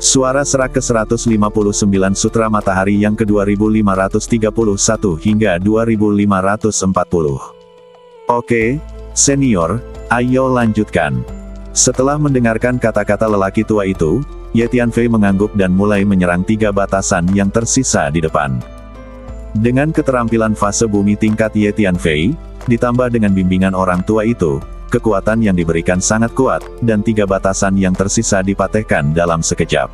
Suara serak ke-159 Sutra Matahari yang ke-2531 hingga 2540. Oke, senior, ayo lanjutkan. Setelah mendengarkan kata-kata lelaki tua itu, Ye Tianfei mengangguk dan mulai menyerang 3 batasan yang tersisa di depan. Dengan keterampilan fase bumi tingkat Ye Tianfei, ditambah dengan bimbingan orang tua itu, kekuatan yang diberikan sangat kuat, dan 3 batasan yang tersisa dipatahkan dalam sekejap.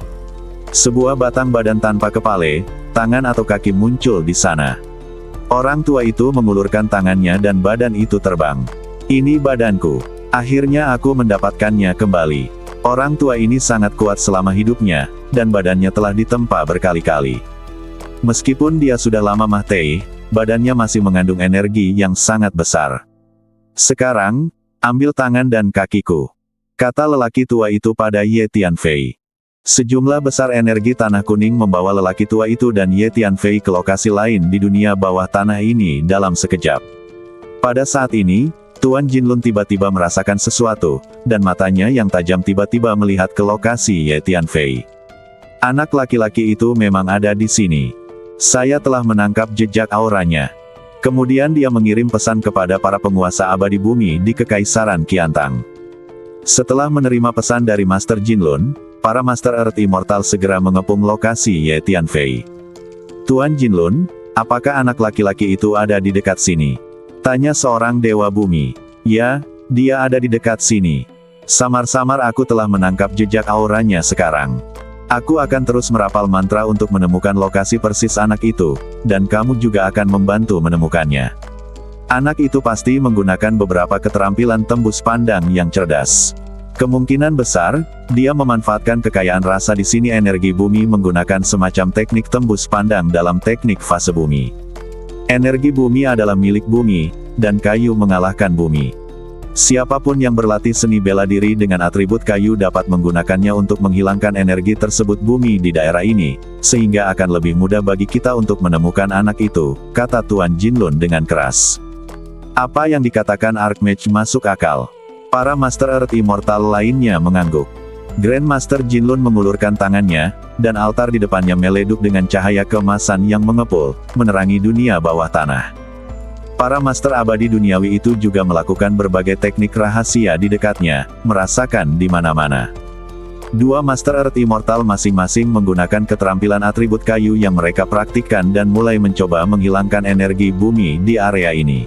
Sebuah batang badan tanpa kepala, tangan atau kaki muncul di sana. Orang tua itu mengulurkan tangannya dan badan itu terbang. Ini badanku. Akhirnya aku mendapatkannya kembali. Orang tua ini sangat kuat selama hidupnya, dan badannya telah ditempa berkali-kali. Meskipun dia sudah lama mati, badannya masih mengandung energi yang sangat besar. Sekarang, ambil tangan dan kakiku, kata lelaki tua itu pada Ye Tianfei. Sejumlah besar energi tanah kuning membawa lelaki tua itu dan Ye Tianfei ke lokasi lain di dunia bawah tanah ini dalam sekejap. Pada saat ini, Tuan Jinlun tiba-tiba merasakan sesuatu, dan matanya yang tajam tiba-tiba melihat ke lokasi Ye Tianfei. Anak laki-laki itu memang ada di sini. Saya telah menangkap jejak auranya. Kemudian dia mengirim pesan kepada para penguasa abadi bumi di Kekaisaran Qiantang. Setelah menerima pesan dari Master Jinlun, para Master Earth Immortal segera mengepung lokasi Ye Tianfei. Tuan Jinlun, apakah anak laki-laki itu ada di dekat sini? Tanya seorang dewa bumi. Ya, dia ada di dekat sini. Samar-samar aku telah menangkap jejak auranya sekarang. Aku akan terus merapal mantra untuk menemukan lokasi persis anak itu, dan kamu juga akan membantu menemukannya. Anak itu pasti menggunakan beberapa keterampilan tembus pandang yang cerdas. Kemungkinan besar, dia memanfaatkan kekayaan rasa di sini energi bumi menggunakan semacam teknik tembus pandang dalam teknik fase bumi. Energi bumi adalah milik bumi, dan kayu mengalahkan bumi. Siapapun yang berlatih seni bela diri dengan atribut kayu dapat menggunakannya untuk menghilangkan energi tersebut bumi di daerah ini, sehingga akan lebih mudah bagi kita untuk menemukan anak itu, kata Tuan Jinlun dengan keras. Apa yang dikatakan Archmage masuk akal. Para Master Earth Immortal lainnya mengangguk. Grandmaster Jinlun mengulurkan tangannya, dan altar di depannya meleduk dengan cahaya keemasan yang mengepul, menerangi dunia bawah tanah. Para Master Abadi Duniawi itu juga melakukan berbagai teknik rahasia di dekatnya, merasakan di mana-mana. 2 Master Earth Immortal masing-masing menggunakan keterampilan atribut kayu yang mereka praktikkan dan mulai mencoba menghilangkan energi bumi di area ini.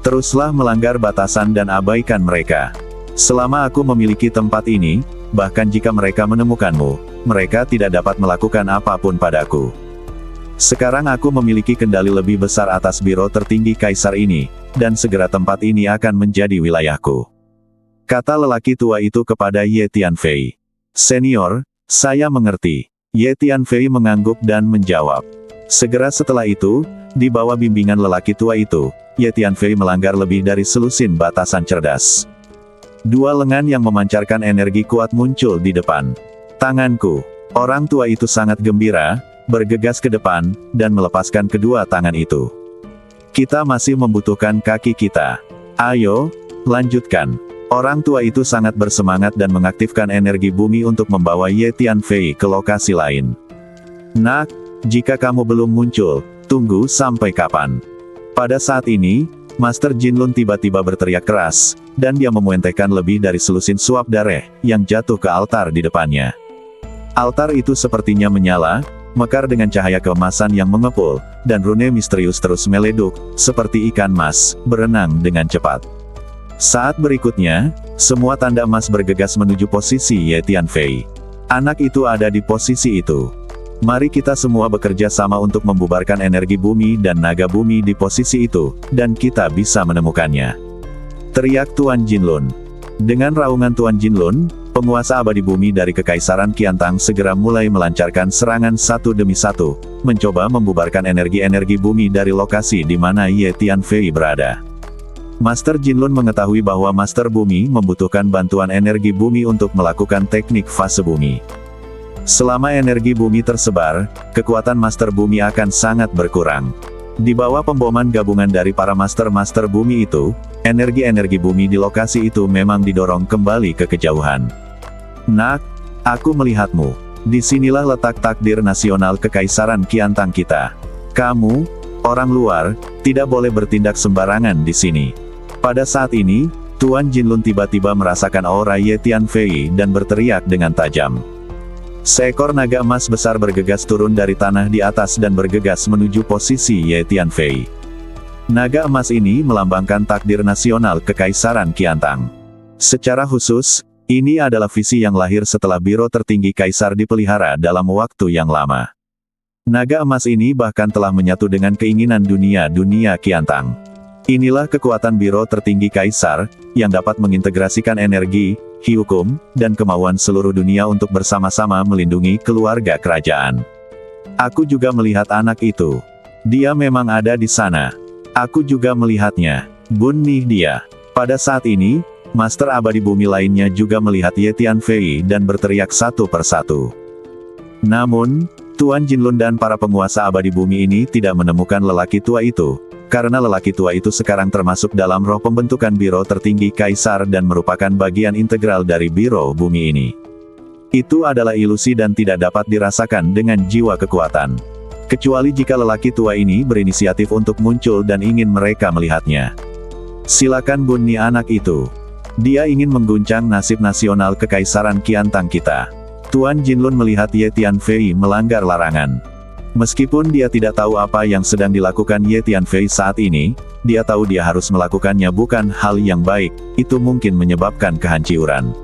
Teruslah melanggar batasan dan abaikan mereka. Selama aku memiliki tempat ini, bahkan jika mereka menemukanmu, mereka tidak dapat melakukan apapun padaku. Sekarang aku memiliki kendali lebih besar atas biro tertinggi kaisar ini, dan segera tempat ini akan menjadi wilayahku. Kata lelaki tua itu kepada Ye Tianfei. Senior, saya mengerti. Ye Tianfei mengangguk dan menjawab. Segera setelah itu, di bawah bimbingan lelaki tua itu, Ye Tianfei melanggar lebih dari selusin batasan cerdas. 2 lengan yang memancarkan energi kuat muncul di depan. Tanganku. Orang tua itu sangat gembira, bergegas ke depan, dan melepaskan kedua tangan itu. Kita masih membutuhkan kaki kita. Ayo, lanjutkan. Orang tua itu sangat bersemangat dan mengaktifkan energi bumi untuk membawa Ye Tianfei ke lokasi lain. Nak, jika kamu belum muncul, tunggu sampai kapan? Pada saat ini, Master Jinlun tiba-tiba berteriak keras, dan dia memuentehkan lebih dari selusin suap darah, yang jatuh ke altar di depannya. Altar itu sepertinya menyala, mekar dengan cahaya keemasan yang mengepul, dan rune misterius terus meleduk, seperti ikan mas, berenang dengan cepat. Saat berikutnya, semua tanda emas bergegas menuju posisi Ye Tianfei. Anak itu ada di posisi itu. Mari kita semua bekerja sama untuk membubarkan energi bumi dan naga bumi di posisi itu, dan kita bisa menemukannya. Teriak Tuan Jinlun. Dengan raungan Tuan Jinlun, penguasa abadi bumi dari Kekaisaran Qiantang segera mulai melancarkan serangan satu demi satu, mencoba membubarkan energi-energi bumi dari lokasi di mana Ye Tianfei berada. Master Jinlun mengetahui bahwa Master Bumi membutuhkan bantuan energi bumi untuk melakukan teknik fase bumi. Selama energi bumi tersebar, kekuatan Master Bumi akan sangat berkurang. Di bawah pemboman gabungan dari para Master-Master Bumi itu, energi-energi bumi di lokasi itu memang didorong kembali ke kejauhan. Nak, aku melihatmu. Disinilah letak takdir nasional Kekaisaran Qiantang kita. Kamu, orang luar, tidak boleh bertindak sembarangan di sini. Pada saat ini, Tuan Jinlun tiba-tiba merasakan aura Ye Tianfei dan berteriak dengan tajam. Seekor naga emas besar bergegas turun dari tanah di atas dan bergegas menuju posisi Ye Tianfei. Naga emas ini melambangkan takdir nasional Kekaisaran Qiantang. Secara khusus, ini adalah visi yang lahir setelah biro tertinggi kaisar dipelihara dalam waktu yang lama. Naga emas ini bahkan telah menyatu dengan keinginan dunia Qiantang. Inilah kekuatan biro tertinggi kaisar, yang dapat mengintegrasikan energi, hukum, dan kemauan seluruh dunia untuk bersama-sama melindungi keluarga kerajaan. Aku juga melihat anak itu. Dia memang ada di sana. Aku juga melihatnya. Bunuh dia. Pada saat ini, Master Abadi Bumi lainnya juga melihat Ye Tianfei dan berteriak satu persatu. Namun, Tuan Jinlun dan para penguasa abadi bumi ini tidak menemukan lelaki tua itu, karena lelaki tua itu sekarang termasuk dalam roh pembentukan biro tertinggi kaisar dan merupakan bagian integral dari biro bumi ini. Itu adalah ilusi dan tidak dapat dirasakan dengan jiwa kekuatan. Kecuali jika lelaki tua ini berinisiatif untuk muncul dan ingin mereka melihatnya. Silakan bunuh anak itu. Dia ingin mengguncang nasib nasional Kekaisaran Qiantang kita. Tuan Jinlun melihat Ye Tianfei melanggar larangan. Meskipun dia tidak tahu apa yang sedang dilakukan Ye Tianfei saat ini, dia tahu dia harus melakukannya bukan hal yang baik, itu mungkin menyebabkan kehancuran.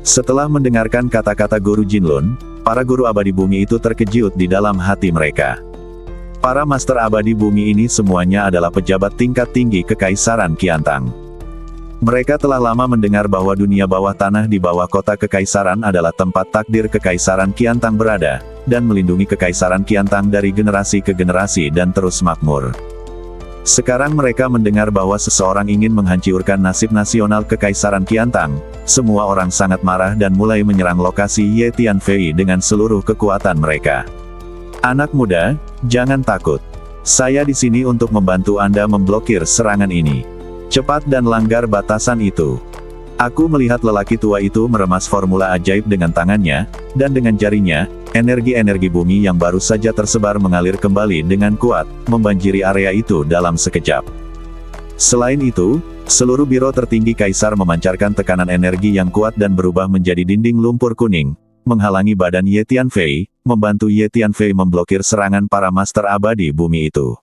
Setelah mendengarkan kata-kata Guru Jinlun, para guru abadi bumi itu terkejut di dalam hati mereka. Para master abadi bumi ini semuanya adalah pejabat tingkat tinggi Kekaisaran Qiantang. Mereka telah lama mendengar bahwa dunia bawah tanah di bawah kota Kekaisaran adalah tempat takdir Kekaisaran Qiantang berada, dan melindungi Kekaisaran Qiantang dari generasi ke generasi dan terus makmur. Sekarang mereka mendengar bahwa seseorang ingin menghancurkan nasib nasional Kekaisaran Qiantang. Semua orang sangat marah dan mulai menyerang lokasi Ye Tianfei dengan seluruh kekuatan mereka. Anak muda, jangan takut. Saya di sini untuk membantu Anda memblokir serangan ini. Cepat dan langgar batasan itu. Aku melihat lelaki tua itu meremas formula ajaib dengan tangannya, dan dengan jarinya, energi-energi bumi yang baru saja tersebar mengalir kembali dengan kuat, membanjiri area itu dalam sekejap. Selain itu, seluruh biro tertinggi kaisar memancarkan tekanan energi yang kuat dan berubah menjadi dinding lumpur kuning, menghalangi badan Ye Tianfei, membantu Ye Tianfei memblokir serangan para master abadi bumi itu.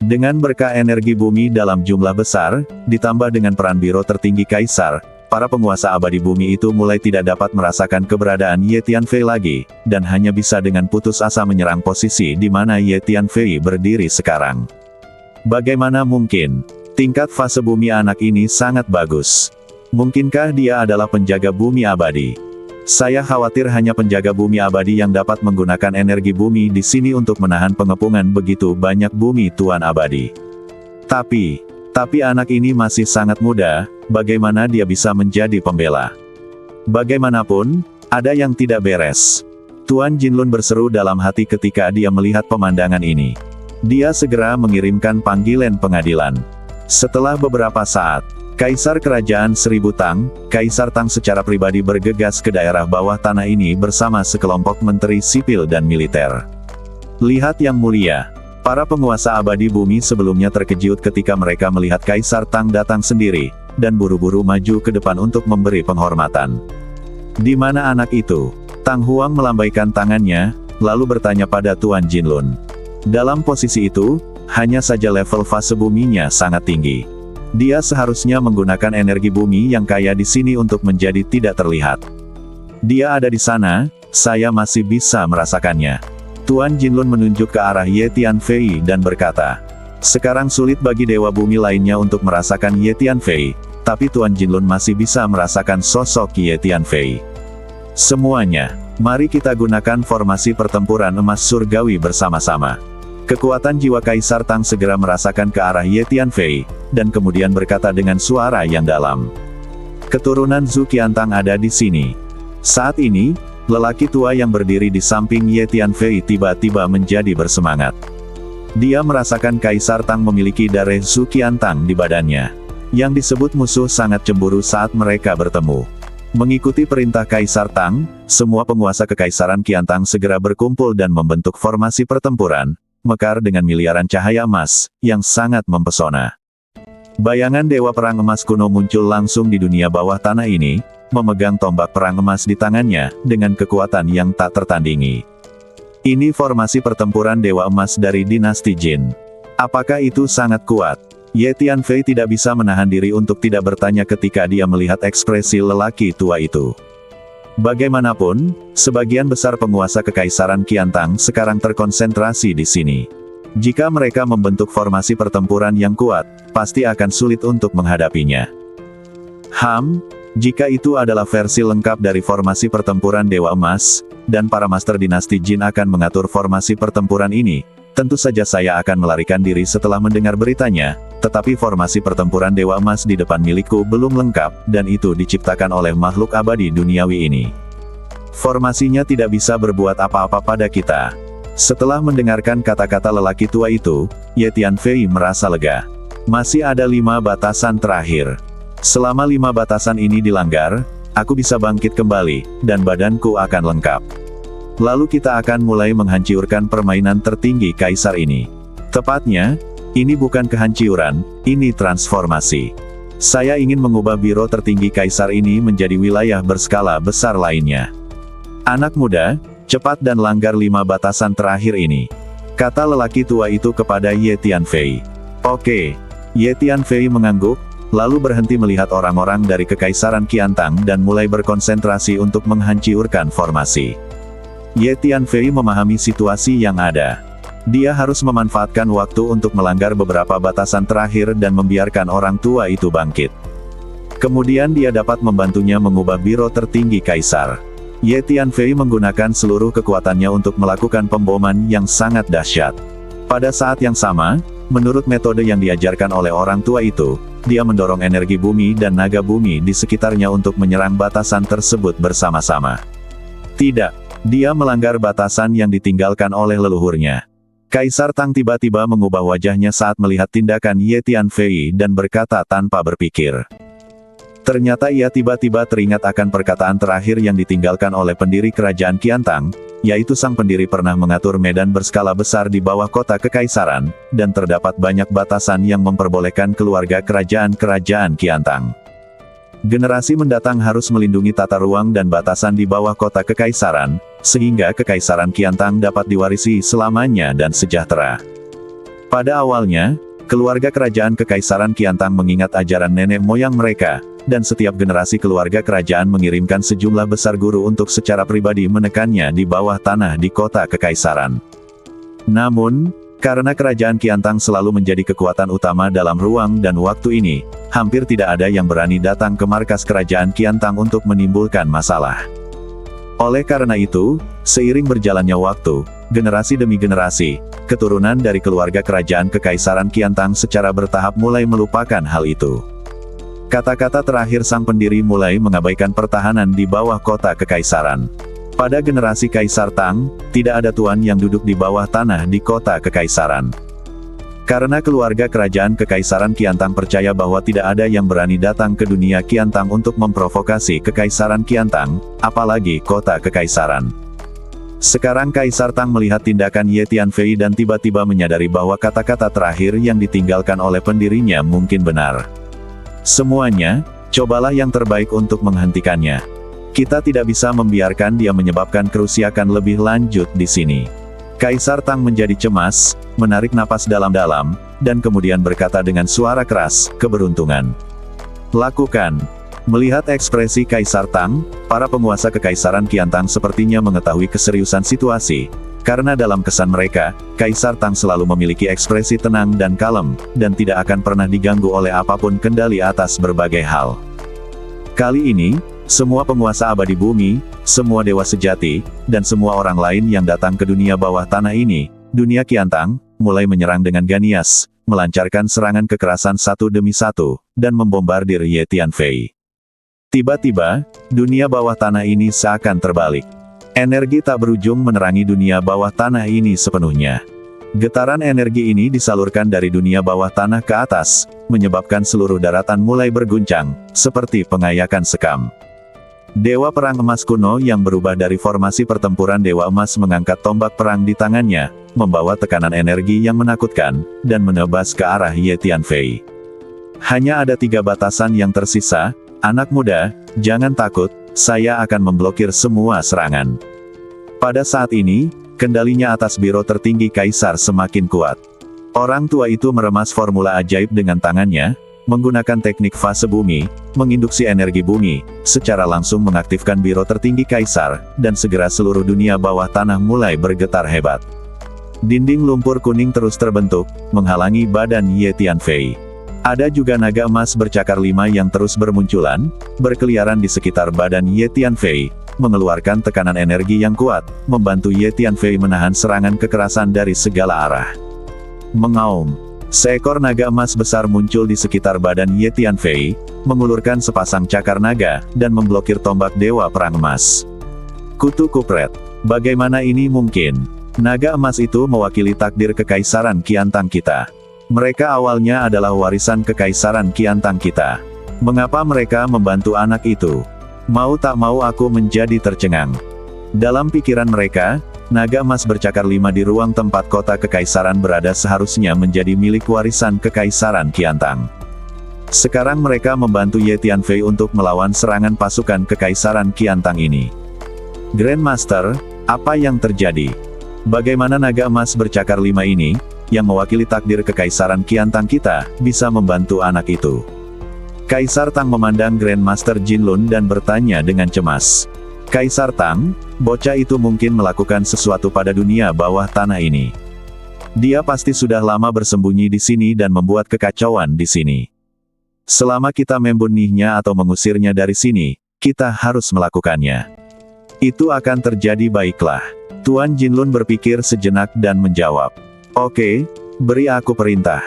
Dengan berkah energi bumi dalam jumlah besar, ditambah dengan peran biro tertinggi kaisar, para penguasa abadi bumi itu mulai tidak dapat merasakan keberadaan Ye Tianfei lagi, dan hanya bisa dengan putus asa menyerang posisi di mana Ye Tianfei berdiri sekarang. Bagaimana mungkin? Tingkat fase bumi anak ini sangat bagus. Mungkinkah dia adalah penjaga bumi abadi? Saya khawatir hanya penjaga bumi abadi yang dapat menggunakan energi bumi di sini untuk menahan pengepungan begitu banyak bumi tuan abadi. Tapi anak ini masih sangat muda, bagaimana dia bisa menjadi pembela? Bagaimanapun, ada yang tidak beres. Tuan Jinlun berseru dalam hati ketika dia melihat pemandangan ini. Dia segera mengirimkan panggilan pengadilan. Setelah beberapa saat, Kaisar Kerajaan Seribu Tang, Kaisar Tang secara pribadi bergegas ke daerah bawah tanah ini bersama sekelompok menteri sipil dan militer. Lihat yang mulia, para penguasa abadi bumi sebelumnya terkejut ketika mereka melihat Kaisar Tang datang sendiri, dan buru-buru maju ke depan untuk memberi penghormatan. Di mana anak itu? Tang Huang melambaikan tangannya, lalu bertanya pada Tuan Jinlun. Dalam posisi itu, hanya saja level fase buminya sangat tinggi. Dia seharusnya menggunakan energi bumi yang kaya di sini untuk menjadi tidak terlihat. Dia ada di sana, saya masih bisa merasakannya. Tuan Jinlun menunjuk ke arah Ye Tianfei dan berkata, sekarang sulit bagi dewa bumi lainnya untuk merasakan Ye Tianfei, tapi Tuan Jinlun masih bisa merasakan sosok Ye Tianfei. Semuanya, mari kita gunakan formasi pertempuran emas surgawi bersama-sama. Kekuatan jiwa Kaisar Tang segera merasakan ke arah Ye Tianfei, dan kemudian berkata dengan suara yang dalam. Keturunan Zhu Qiantang ada di sini. Saat ini, lelaki tua yang berdiri di samping Ye Tianfei tiba-tiba menjadi bersemangat. Dia merasakan Kaisar Tang memiliki darah Zhu Qiantang di badannya. Yang disebut musuh sangat cemburu saat mereka bertemu. Mengikuti perintah Kaisar Tang, semua penguasa Kekaisaran Qiantang segera berkumpul dan membentuk formasi pertempuran, mekar dengan miliaran cahaya emas, yang sangat mempesona. Bayangan Dewa Perang Emas kuno muncul langsung di dunia bawah tanah ini, memegang tombak perang emas di tangannya, dengan kekuatan yang tak tertandingi. Ini formasi pertempuran Dewa Emas dari dinasti Jin. Apakah itu sangat kuat? Ye Tianfei tidak bisa menahan diri untuk tidak bertanya ketika dia melihat ekspresi lelaki tua itu. Bagaimanapun, sebagian besar penguasa Kekaisaran Qiantang sekarang terkonsentrasi di sini. Jika mereka membentuk formasi pertempuran yang kuat, pasti akan sulit untuk menghadapinya. Jika itu adalah versi lengkap dari formasi pertempuran Dewa Emas, dan para master dinasti Jin akan mengatur formasi pertempuran ini, tentu saja saya akan melarikan diri setelah mendengar beritanya, tetapi formasi pertempuran Dewa Emas di depan milikku belum lengkap, dan itu diciptakan oleh makhluk abadi duniawi ini. Formasinya tidak bisa berbuat apa-apa pada kita. Setelah mendengarkan kata-kata lelaki tua itu, Ye Tianfei merasa lega. Masih ada 5 batasan terakhir. Selama 5 batasan ini dilanggar, aku bisa bangkit kembali, dan badanku akan lengkap. Lalu kita akan mulai menghancurkan permainan tertinggi Kaisar ini. Tepatnya, ini bukan kehancuran, ini transformasi. Saya ingin mengubah biro tertinggi Kaisar ini menjadi wilayah berskala besar lainnya. Anak muda, cepat dan langgar 5 batasan terakhir ini, kata lelaki tua itu kepada Ye Tianfei. Oke. Ye Tianfei mengangguk, lalu berhenti melihat orang-orang dari Kekaisaran Qiantang dan mulai berkonsentrasi untuk menghancurkan formasi. Ye Tianfei memahami situasi yang ada. Dia harus memanfaatkan waktu untuk melanggar beberapa batasan terakhir dan membiarkan orang tua itu bangkit. Kemudian dia dapat membantunya mengubah biro tertinggi Kaisar. Ye Tianfei menggunakan seluruh kekuatannya untuk melakukan pemboman yang sangat dahsyat. Pada saat yang sama, menurut metode yang diajarkan oleh orang tua itu, dia mendorong energi bumi dan naga bumi di sekitarnya untuk menyerang batasan tersebut bersama-sama. Tidak, dia melanggar batasan yang ditinggalkan oleh leluhurnya. Kaisar Tang tiba-tiba mengubah wajahnya saat melihat tindakan Ye Tianfei dan berkata tanpa berpikir. Ternyata ia tiba-tiba teringat akan perkataan terakhir yang ditinggalkan oleh pendiri kerajaan Qiantang, yaitu sang pendiri pernah mengatur medan berskala besar di bawah kota kekaisaran, dan terdapat banyak batasan yang memperbolehkan keluarga kerajaan-kerajaan Qiantang. Generasi mendatang harus melindungi tata ruang dan batasan di bawah kota kekaisaran, sehingga kekaisaran Qiantang dapat diwarisi selamanya dan sejahtera. Pada awalnya, keluarga kerajaan kekaisaran Qiantang mengingat ajaran nenek moyang mereka, dan setiap generasi keluarga kerajaan mengirimkan sejumlah besar guru untuk secara pribadi menekannya di bawah tanah di kota kekaisaran. Namun, karena kerajaan Qiantang selalu menjadi kekuatan utama dalam ruang dan waktu ini, hampir tidak ada yang berani datang ke markas kerajaan Qiantang untuk menimbulkan masalah. Oleh karena itu, seiring berjalannya waktu, generasi demi generasi, keturunan dari keluarga kerajaan kekaisaran Qiantang secara bertahap mulai melupakan hal itu. Kata-kata terakhir sang pendiri mulai mengabaikan pertahanan di bawah kota kekaisaran. Pada generasi Kaisar Tang, tidak ada tuan yang duduk di bawah tanah di kota kekaisaran. Karena keluarga kerajaan kekaisaran Qiantang percaya bahwa tidak ada yang berani datang ke dunia Qiantang untuk memprovokasi kekaisaran Qiantang, apalagi kota kekaisaran. Sekarang Kaisar Tang melihat tindakan Ye Tianfei dan tiba-tiba menyadari bahwa kata-kata terakhir yang ditinggalkan oleh pendirinya mungkin benar. Semuanya, cobalah yang terbaik untuk menghentikannya. Kita tidak bisa membiarkan dia menyebabkan kerusakan lebih lanjut di sini. Kaisar Tang menjadi cemas, menarik napas dalam-dalam, dan kemudian berkata dengan suara keras, keberuntungan. Lakukan. Melihat ekspresi Kaisar Tang, para penguasa kekaisaran Qiantang sepertinya mengetahui keseriusan situasi. Karena dalam kesan mereka, Kaisar Tang selalu memiliki ekspresi tenang dan kalem, dan tidak akan pernah diganggu oleh apapun kendali atas berbagai hal. Kali ini, semua penguasa abadi bumi, semua dewa sejati, dan semua orang lain yang datang ke dunia bawah tanah ini, dunia Qiantang, mulai menyerang dengan ganias, melancarkan serangan kekerasan satu demi satu, dan membombardir Ye Tianfei. Tiba-tiba, dunia bawah tanah ini seakan terbalik. Energi tak berujung menerangi dunia bawah tanah ini sepenuhnya. Getaran energi ini disalurkan dari dunia bawah tanah ke atas, menyebabkan seluruh daratan mulai berguncang, seperti pengayakan sekam. Dewa Perang Emas kuno yang berubah dari formasi pertempuran Dewa Emas mengangkat tombak perang di tangannya, membawa tekanan energi yang menakutkan, dan menebas ke arah Ye Tianfei. Hanya ada 3 batasan yang tersisa. Anak muda, jangan takut, saya akan memblokir semua serangan. Pada saat ini, kendalinya atas biro tertinggi Kaisar semakin kuat. Orang tua itu meremas formula ajaib dengan tangannya, menggunakan teknik fase bumi, menginduksi energi bumi, secara langsung mengaktifkan biro tertinggi Kaisar, dan segera seluruh dunia bawah tanah mulai bergetar hebat. Dinding lumpur kuning terus terbentuk, menghalangi badan Ye Tianfei. Ada juga naga emas bercakar 5 yang terus bermunculan, berkeliaran di sekitar badan Ye Tianfei, mengeluarkan tekanan energi yang kuat, membantu Ye Tianfei menahan serangan kekerasan dari segala arah. Mengaum. Seekor naga emas besar muncul di sekitar badan Ye Tianfei, mengulurkan sepasang cakar naga, dan memblokir tombak Dewa Perang Emas. Kutu Kupret. Bagaimana ini mungkin? Naga emas itu mewakili takdir kekaisaran Qiantang kita. Mereka awalnya adalah warisan kekaisaran Qiantang kita. Mengapa mereka membantu anak itu? Mau tak mau aku menjadi tercengang. Dalam pikiran mereka, naga emas bercakar 5 di ruang tempat kota kekaisaran berada seharusnya menjadi milik warisan kekaisaran Qiantang. Sekarang mereka membantu Ye Tianfei untuk melawan serangan pasukan kekaisaran Qiantang ini. Grandmaster, apa yang terjadi? Bagaimana naga emas bercakar 5 ini, yang mewakili takdir kekaisaran Qiantang kita, bisa membantu anak itu? Kaisar Tang memandang Grandmaster Jinlun dan bertanya dengan cemas. Kaisar Tang, bocah itu mungkin melakukan sesuatu pada dunia bawah tanah ini. Dia pasti sudah lama bersembunyi di sini dan membuat kekacauan di sini. Selama kita membunuhnya atau mengusirnya dari sini, kita harus melakukannya. Itu akan terjadi baiklah. Tuan Jinlun berpikir sejenak dan menjawab. Oke, beri aku perintah.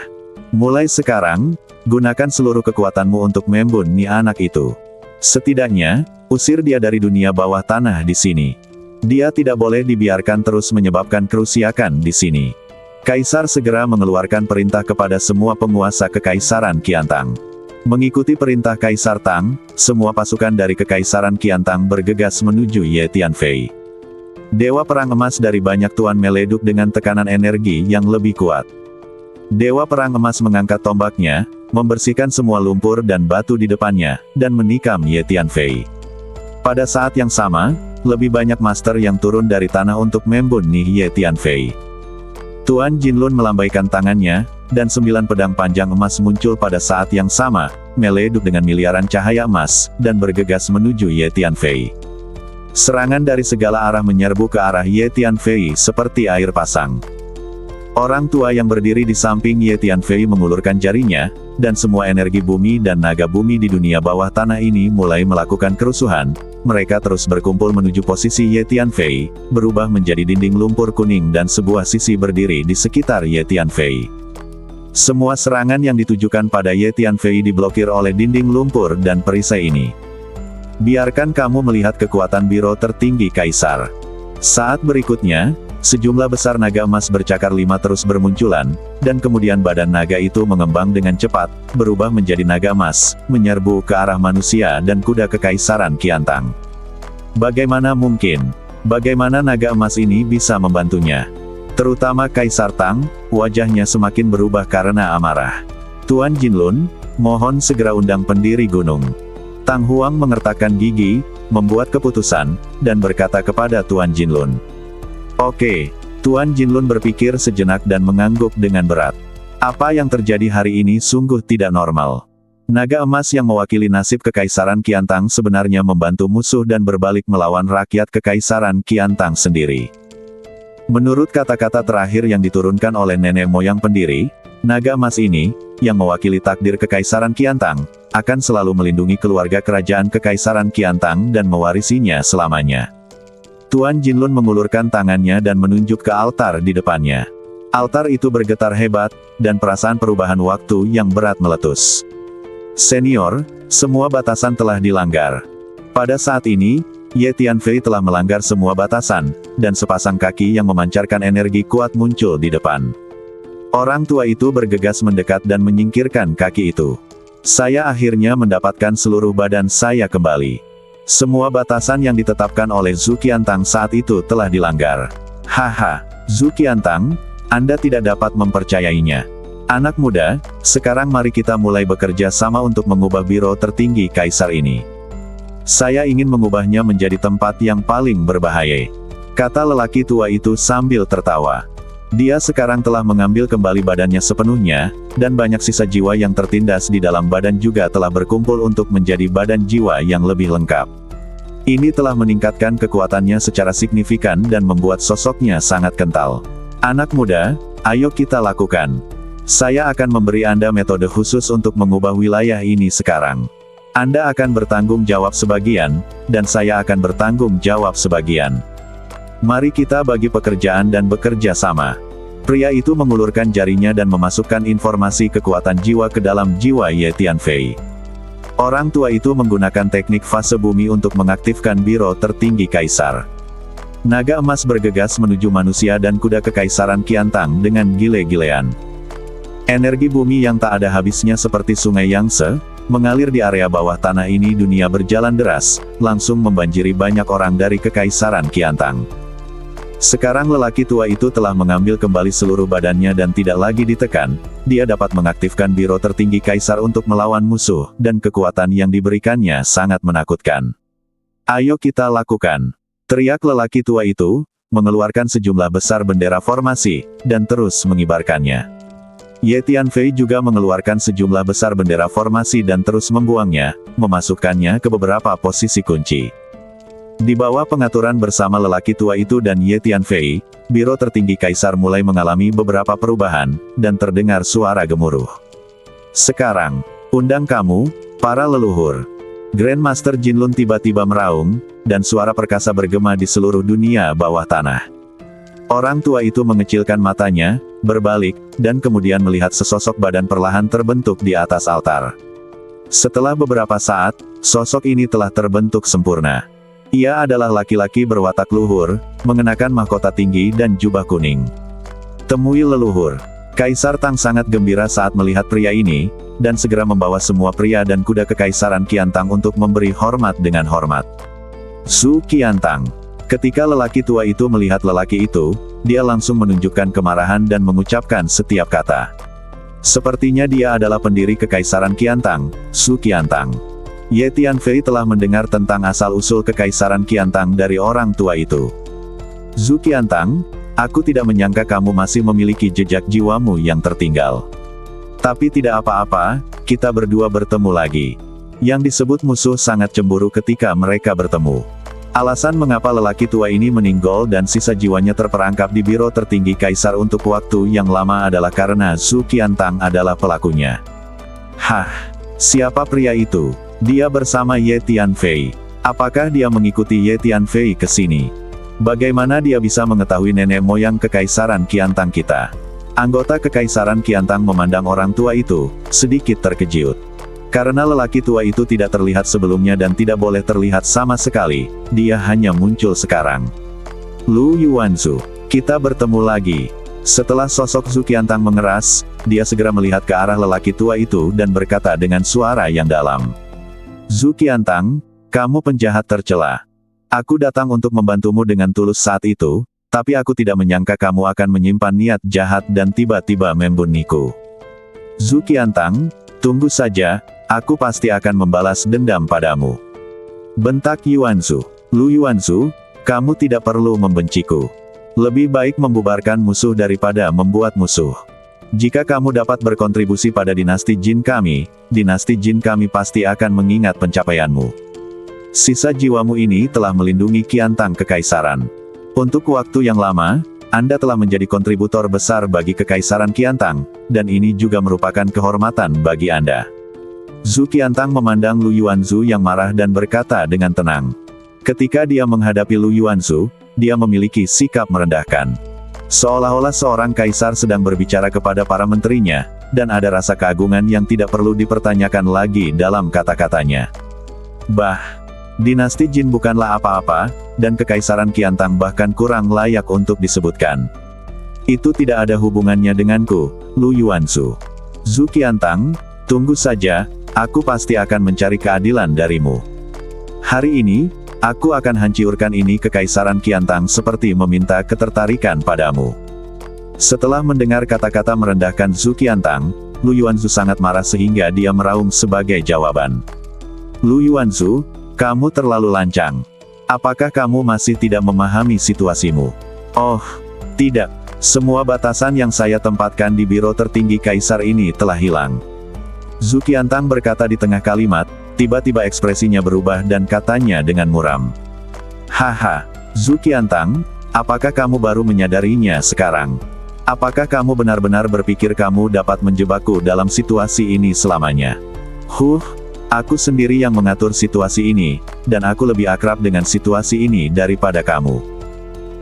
Mulai sekarang, gunakan seluruh kekuatanmu untuk membunuh anak itu. Setidaknya, usir dia dari dunia bawah tanah di sini. Dia tidak boleh dibiarkan terus menyebabkan kerusakan di sini. Kaisar segera mengeluarkan perintah kepada semua penguasa kekaisaran Qiantang. Mengikuti perintah Kaisar Tang, semua pasukan dari kekaisaran Qiantang bergegas menuju Ye Tianfei. Dewa Perang Emas dari banyak tuan meleduk dengan tekanan energi yang lebih kuat. Dewa Perang Emas mengangkat tombaknya, membersihkan semua lumpur dan batu di depannya, dan menikam Ye Tianfei. Pada saat yang sama, lebih banyak master yang turun dari tanah untuk membunuh Ye Tianfei. Tuan Jinlun melambaikan tangannya, dan 9 pedang panjang emas muncul pada saat yang sama, meleduk dengan miliaran cahaya emas, dan bergegas menuju Ye Tianfei. Serangan dari segala arah menyerbu ke arah Ye Tianfei seperti air pasang. Orang tua yang berdiri di samping Ye Tianfei mengulurkan jarinya, dan semua energi bumi dan naga bumi di dunia bawah tanah ini mulai melakukan kerusuhan. Mereka terus berkumpul menuju posisi Ye Tianfei, berubah menjadi dinding lumpur kuning dan sebuah sisi berdiri di sekitar Ye Tianfei. Semua serangan yang ditujukan pada Ye Tianfei diblokir oleh dinding lumpur dan perisai ini. Biarkan kamu melihat kekuatan biro tertinggi Kaisar. Saat berikutnya, sejumlah besar naga emas bercakar 5 terus bermunculan, dan kemudian badan naga itu mengembang dengan cepat, berubah menjadi naga emas, menyerbu ke arah manusia dan kuda kekaisaran Qiantang. Bagaimana mungkin? Bagaimana naga emas ini bisa membantunya? Terutama Kaisar Tang, wajahnya semakin berubah karena amarah. Tuan Jinlun, mohon segera undang pendiri gunung. Tang Huang mengertakkan gigi, membuat keputusan, dan berkata kepada Tuan Jinlun. Oke, Tuan Jinlun berpikir sejenak dan mengangguk dengan berat. Apa yang terjadi hari ini sungguh tidak normal. Naga emas yang mewakili nasib kekaisaran Qiantang sebenarnya membantu musuh dan berbalik melawan rakyat kekaisaran Qiantang sendiri. Menurut kata-kata terakhir yang diturunkan oleh nenek moyang pendiri, naga emas ini, yang mewakili takdir kekaisaran Qiantang, akan selalu melindungi keluarga kerajaan kekaisaran Qiantang dan mewarisinya selamanya. Tuan Jinlun mengulurkan tangannya dan menunjuk ke altar di depannya. Altar itu bergetar hebat, dan perasaan perubahan waktu yang berat meletus. Senior, semua batasan telah dilanggar. Pada saat ini, Ye Tianfei telah melanggar semua batasan, dan sepasang kaki yang memancarkan energi kuat muncul di depan. Orang tua itu bergegas mendekat dan menyingkirkan kaki itu. Saya akhirnya mendapatkan seluruh badan saya kembali. Semua batasan yang ditetapkan oleh Zhu Qiantang saat itu telah dilanggar. Haha, Zhu Qiantang, Anda tidak dapat mempercayainya. Anak muda, sekarang mari kita mulai bekerja sama untuk mengubah biro tertinggi kaisar ini. Saya ingin mengubahnya menjadi tempat yang paling berbahaya, kata lelaki tua itu sambil tertawa. Dia sekarang telah mengambil kembali badannya sepenuhnya, dan banyak sisa jiwa yang tertindas di dalam badan juga telah berkumpul untuk menjadi badan jiwa yang lebih lengkap. Ini telah meningkatkan kekuatannya secara signifikan dan membuat sosoknya sangat kental. Anak muda, ayo kita lakukan. Saya akan memberi Anda metode khusus untuk mengubah wilayah ini sekarang. Anda akan bertanggung jawab sebagian, dan saya akan bertanggung jawab sebagian. Mari kita bagi pekerjaan dan bekerja sama. Pria itu mengulurkan jarinya dan memasukkan informasi kekuatan jiwa ke dalam jiwa Ye Tianfei. Orang tua itu menggunakan teknik fase bumi untuk mengaktifkan biro tertinggi kaisar. Naga emas bergegas menuju manusia dan kuda kekaisaran Qiantang dengan gile-gilean. Energi bumi yang tak ada habisnya seperti sungai Yangtze, mengalir di area bawah tanah ini. Dunia berjalan deras, langsung membanjiri banyak orang dari kekaisaran Qiantang. Sekarang lelaki tua itu telah mengambil kembali seluruh badannya dan tidak lagi ditekan. Dia dapat mengaktifkan biro tertinggi kaisar untuk melawan musuh, dan kekuatan yang diberikannya sangat menakutkan. Ayo kita lakukan, teriak lelaki tua itu, mengeluarkan sejumlah besar bendera formasi, dan terus mengibarkannya. Ye Tianfei juga mengeluarkan sejumlah besar bendera formasi dan terus membuangnya, memasukkannya ke beberapa posisi kunci. Di bawah pengaturan bersama lelaki tua itu dan Ye Tianfei, biro tertinggi kaisar mulai mengalami beberapa perubahan, dan terdengar suara gemuruh. Sekarang, undang kamu, para leluhur. Grandmaster Jinlun tiba-tiba meraung, dan suara perkasa bergema di seluruh dunia bawah tanah. Orang tua itu mengecilkan matanya, berbalik, dan kemudian melihat sesosok badan perlahan terbentuk di atas altar. Setelah beberapa saat, sosok ini telah terbentuk sempurna. Ia adalah laki-laki berwatak luhur, mengenakan mahkota tinggi dan jubah kuning. Temui leluhur. Kaisar Tang sangat gembira saat melihat pria ini, dan segera membawa semua pria dan kuda kekaisaran Qiantang untuk memberi hormat dengan hormat. Zhu Qiantang. Ketika lelaki tua itu melihat lelaki itu, dia langsung menunjukkan kemarahan dan mengucapkan setiap kata. Sepertinya dia adalah pendiri kekaisaran Qiantang, Zhu Qiantang. Ye Tianfei telah mendengar tentang asal-usul kekaisaran Qiantang dari orang tua itu. Zhu Qiantang, aku tidak menyangka kamu masih memiliki jejak jiwamu yang tertinggal. Tapi tidak apa-apa, kita berdua bertemu lagi. Yang disebut musuh sangat cemburu ketika mereka bertemu. Alasan mengapa lelaki tua ini meninggal dan sisa jiwanya terperangkap di biro tertinggi kaisar untuk waktu yang lama adalah karena Zhu Qiantang adalah pelakunya. Hah, siapa pria itu? Dia bersama Ye Tianfei. Apakah dia mengikuti Ye Tianfei ke sini? Bagaimana dia bisa mengetahui nenek moyang kekaisaran Qiantang kita? Anggota kekaisaran Qiantang memandang orang tua itu, sedikit terkejut. Karena lelaki tua itu tidak terlihat sebelumnya dan tidak boleh terlihat sama sekali, dia hanya muncul sekarang. Lu Yuanzhu, kita bertemu lagi. Setelah sosok Zhu Qiantang mengeras, dia segera melihat ke arah lelaki tua itu dan berkata dengan suara yang dalam. Zhu Qiantang, kamu penjahat tercela. Aku datang untuk membantumu dengan tulus saat itu, tapi aku tidak menyangka kamu akan menyimpan niat jahat dan tiba-tiba membunuhku. Zhu Qiantang, tunggu saja, aku pasti akan membalas dendam padamu. Bentak Yuanzhu. Lu Yuanzhu, kamu tidak perlu membenciku. Lebih baik membubarkan musuh daripada membuat musuh. Jika kamu dapat berkontribusi pada dinasti Jin kami pasti akan mengingat pencapaianmu. Sisa jiwamu ini telah melindungi Qiantang kekaisaran. Untuk waktu yang lama, Anda telah menjadi kontributor besar bagi kekaisaran Qiantang, dan ini juga merupakan kehormatan bagi Anda. Zhu Qiantang memandang Lu Yuanzhu yang marah dan berkata dengan tenang. Ketika dia menghadapi Lu Yuanzhu, dia memiliki sikap merendahkan. Seolah-olah seorang kaisar sedang berbicara kepada para menterinya, dan ada rasa keagungan yang tidak perlu dipertanyakan lagi dalam kata-katanya. Dinasti Jin bukanlah apa-apa, dan kekaisaran Qiantang bahkan kurang layak untuk disebutkan. Itu tidak ada hubungannya denganku, Lu Yuanzhu. Zhu Qiantang, tunggu saja, aku pasti akan mencari keadilan darimu. Hari ini, aku akan hancurkan ini kekaisaran Qiantang seperti meminta ketertarikan padamu. Setelah mendengar kata-kata merendahkan Zhu Qiantang, Lu Yuanzhu sangat marah sehingga dia meraung sebagai jawaban. Lu Yuanzhu, kamu terlalu lancang. Apakah kamu masih tidak memahami situasimu? Oh, tidak. Semua batasan yang saya tempatkan di biro tertinggi kaisar ini telah hilang. Zhu Qiantang berkata di tengah kalimat, tiba-tiba ekspresinya berubah dan katanya dengan muram. Haha, Zhu Qiantang, apakah kamu baru menyadarinya sekarang? Apakah kamu benar-benar berpikir kamu dapat menjebakku dalam situasi ini selamanya? Aku sendiri yang mengatur situasi ini, dan aku lebih akrab dengan situasi ini daripada kamu.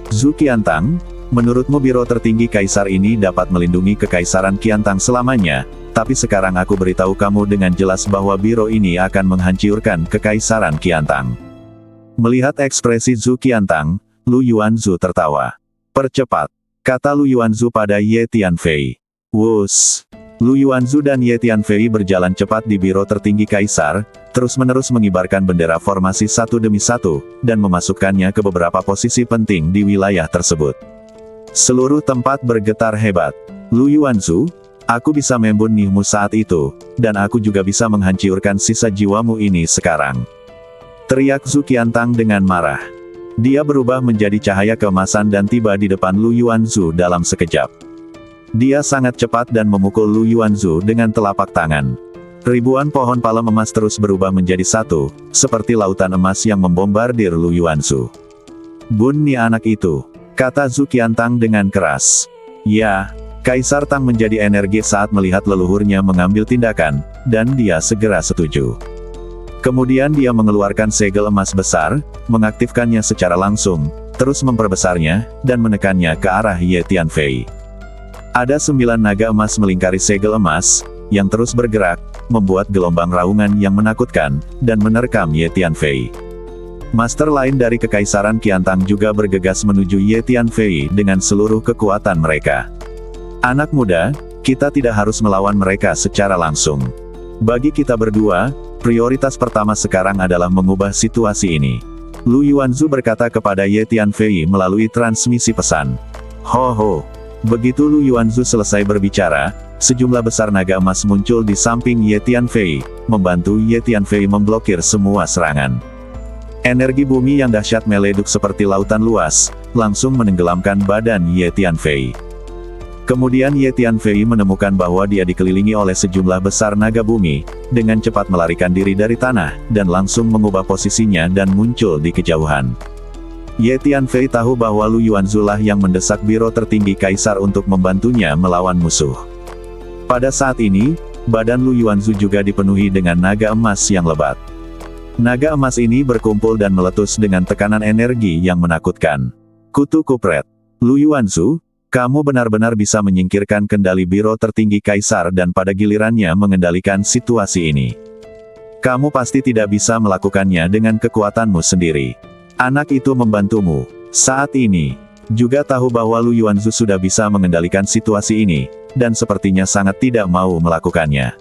Zhu Qiantang, menurutmu biro tertinggi kaisar ini dapat melindungi kekaisaran Qiantang selamanya, tapi sekarang aku beritahu kamu dengan jelas bahwa biro ini akan menghancurkan kekaisaran Qiantang. Melihat ekspresi Zhu Qiantang, Lu Yuanzhu tertawa. Percepat, kata Lu Yuanzhu pada Ye Tianfei. Wus. Lu Yuanzhu dan Ye Tianfei berjalan cepat di biro tertinggi kaisar, terus-menerus mengibarkan bendera formasi satu demi satu, dan memasukkannya ke beberapa posisi penting di wilayah tersebut. Seluruh tempat bergetar hebat. Lu Yuanzhu, aku bisa membunuhmu saat itu, dan aku juga bisa menghancurkan sisa jiwamu ini sekarang. Teriak Zhu Qiantang dengan marah. Dia berubah menjadi cahaya keemasan dan tiba di depan Lu Yuanzhu dalam sekejap. Dia sangat cepat dan memukul Lu Yuanzhu dengan telapak tangan. Ribuan pohon palem emas terus berubah menjadi satu, seperti lautan emas yang membombardir Lu Yuanzhu. Bunyi anak itu, kata Zhu Qiantang dengan keras. Ya, Kaisar Tang menjadi energi saat melihat leluhurnya mengambil tindakan, dan dia segera setuju. Kemudian dia mengeluarkan segel emas besar, mengaktifkannya secara langsung, terus memperbesarnya, dan menekannya ke arah Ye Tianfei. Ada 9 naga emas melingkari segel emas, yang terus bergerak, membuat gelombang raungan yang menakutkan, dan menerkam Ye Tianfei. Master lain dari kekaisaran Qiantang juga bergegas menuju Ye Tianfei dengan seluruh kekuatan mereka. Anak muda, kita tidak harus melawan mereka secara langsung. Bagi kita berdua, prioritas pertama sekarang adalah mengubah situasi ini. Lu Yuanzhu berkata kepada Ye Tianfei melalui transmisi pesan. Ho. Begitu Lu Yuanzhu selesai berbicara, sejumlah besar naga emas muncul di samping Ye Tianfei, membantu Ye Tianfei memblokir semua serangan. Energi bumi yang dahsyat meleduk seperti lautan luas, langsung menenggelamkan badan Ye Tianfei. Kemudian Ye Tianfei menemukan bahwa dia dikelilingi oleh sejumlah besar naga bumi, dengan cepat melarikan diri dari tanah, dan langsung mengubah posisinya dan muncul di kejauhan. Ye Tianfei tahu bahwa Lu Yuanzhu lah yang mendesak biro tertinggi kaisar untuk membantunya melawan musuh. Pada saat ini, badan Lu Yuanzhu juga dipenuhi dengan naga emas yang lebat. Naga emas ini berkumpul dan meletus dengan tekanan energi yang menakutkan. Kutu kupret. Lu Yuanzhu, kamu benar-benar bisa menyingkirkan kendali biro tertinggi kaisar dan pada gilirannya mengendalikan situasi ini. Kamu pasti tidak bisa melakukannya dengan kekuatanmu sendiri. Anak itu membantumu. Saat ini, juga tahu bahwa Lu Yuanzhu sudah bisa mengendalikan situasi ini, dan sepertinya sangat tidak mau melakukannya.